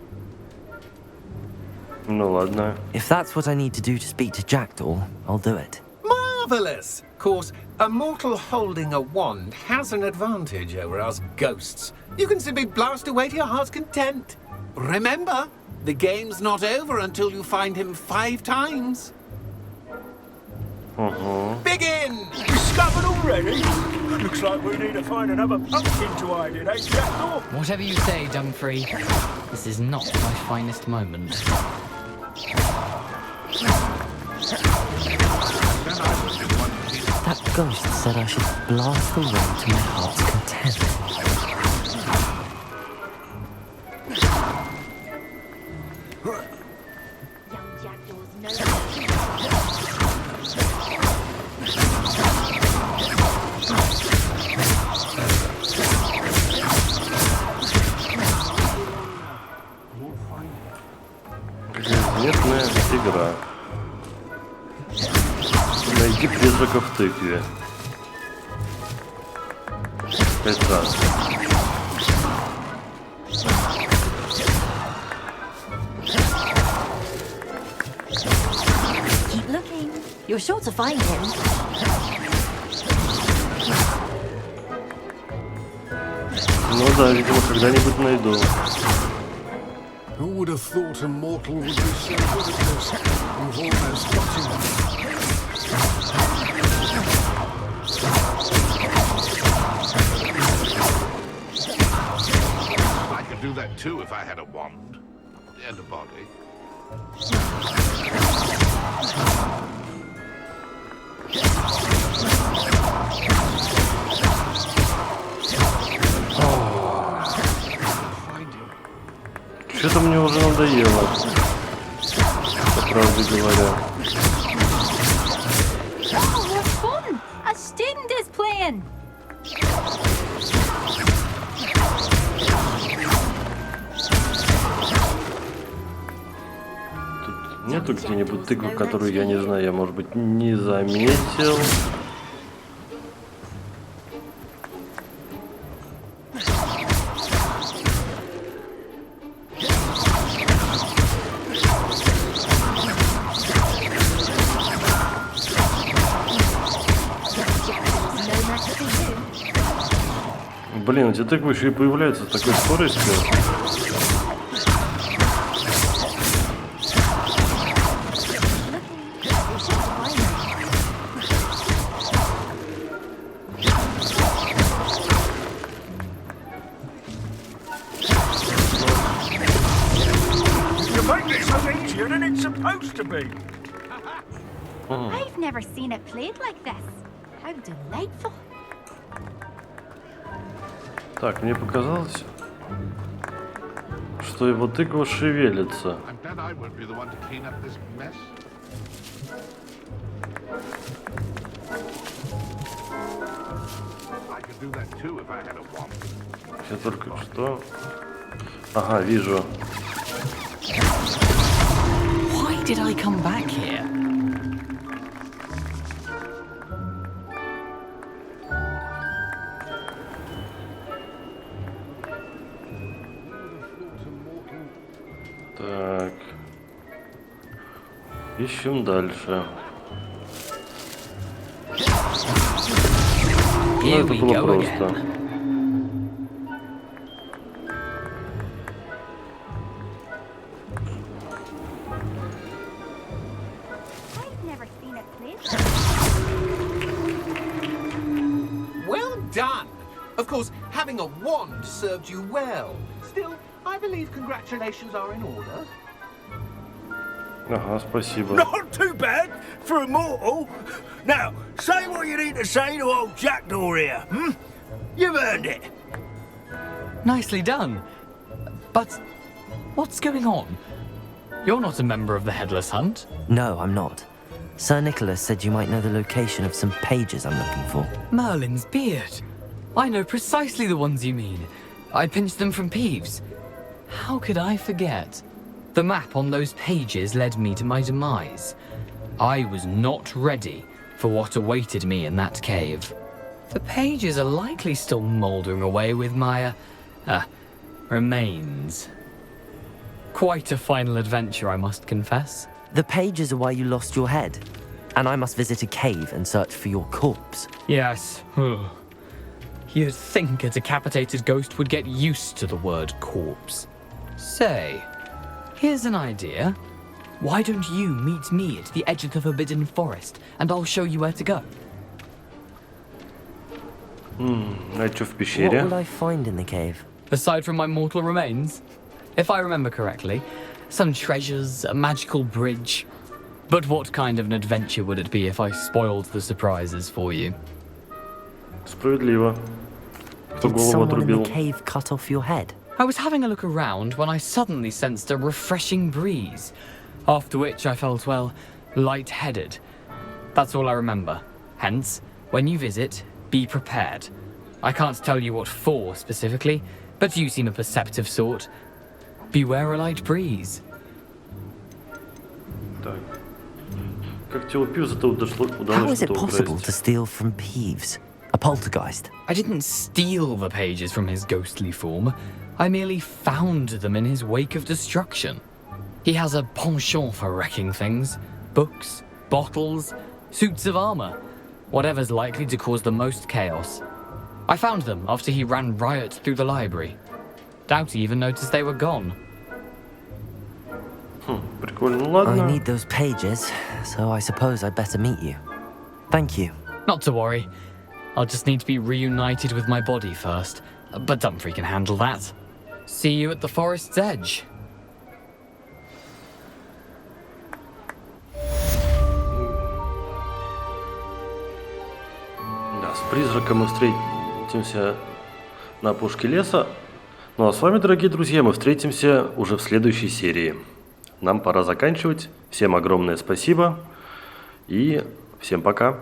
Ну ладно. If that's what I need to do to speak to Jackdaw, I'll do it. Marvellous! Of course, a mortal holding a wand has an advantage over us ghosts. You can simply blast away to your heart's content. Remember, the game's not over until you find him 5 times. Begin! Discovered already? Looks like we need to find another pumpkin to hide in, eh, Jackdaw? Whatever you say, Dumfrey. This is not my finest moment. That ghost said I should blast the way to my heart's content. Безвестная игра. Найди призрака в тыкве. 5 раз. Keep looking. You're sure to find him. Ну да, видимо, когда-нибудь найду. Who would have thought a mortal would be so good at this? You've almost got him. I could do that too if I had a wand and a body. Что-то мне уже надоело, по правде говоря. Oh, what fun! A student is playing. Тут нету где-нибудь тыквы, которую я не знаю, я, может быть, не заметил. Блин, эти тыквы еще и появляются с такой скоростью. You make it so easier than it's supposed to be. I've never seen it played like this. How delightful. Так, мне показалось, что его тыква шевелится. Я только что... Ага, вижу. Why did I come back here? Так. Ищем дальше. Ну, это было просто. Well done! Of course, having a wand served you well. Still, I believe congratulations are in order. Ага, спасибо. Not too bad for a mortal. Now, say what you need to say to old Jackdaw here, hmm? You've earned it. Nicely done. But what's going on? You're not a member of the Headless Hunt. No, I'm not. Sir Nicholas said you might know the location of some pages I'm looking for. Merlin's beard. I know precisely the ones you mean. I pinched them from Peeves. How could I forget? The map on those pages led me to my demise. I was not ready for what awaited me in that cave. The pages are likely still mouldering away with my, remains. Quite a final adventure, I must confess. The pages are why you lost your head, and I must visit a cave and search for your corpse. Yes. You'd think a decapitated ghost would get used to the word corpse. Say, here's an idea. Why don't you meet me at the edge of the Forbidden Forest, and I'll show you where to go? А что в пещере? What will I find in the cave? Aside from my mortal remains, if I remember correctly, some treasures, a magical bridge. But what kind of an adventure would it be if I spoiled the surprises for you? Справедливо. Кто Did голову someone in отрубил? the cave cut off your head? I was having a look around when I suddenly sensed a refreshing breeze, after which I felt, well, lightheaded. That's all I remember. Hence, when you visit, be prepared. I can't tell you what for specifically, but you seem a perceptive sort. Beware a light breeze. Так. Как тебе у Пивза-то удалось How is it что-то possible украсть? to steal from Peeves? A poltergeist? I didn't steal the pages from his ghostly form. I merely found them in his wake of destruction. He has a penchant for wrecking things. Books, bottles, suits of armor. Whatever's likely to cause the most chaos. I found them after he ran riot through the library. Doubt he even noticed they were gone. Прикольно, ну ладно. I need those pages, so I suppose I'd better meet you. Thank you. Not to worry. I'll just need to be reunited with my body first. But Dumfries can handle that. See you at the forest's edge. Да, с призраком мы встретимся на опушке леса. Ну а с вами, дорогие друзья, мы встретимся уже в следующей серии. Нам пора заканчивать. Всем огромное спасибо и всем пока.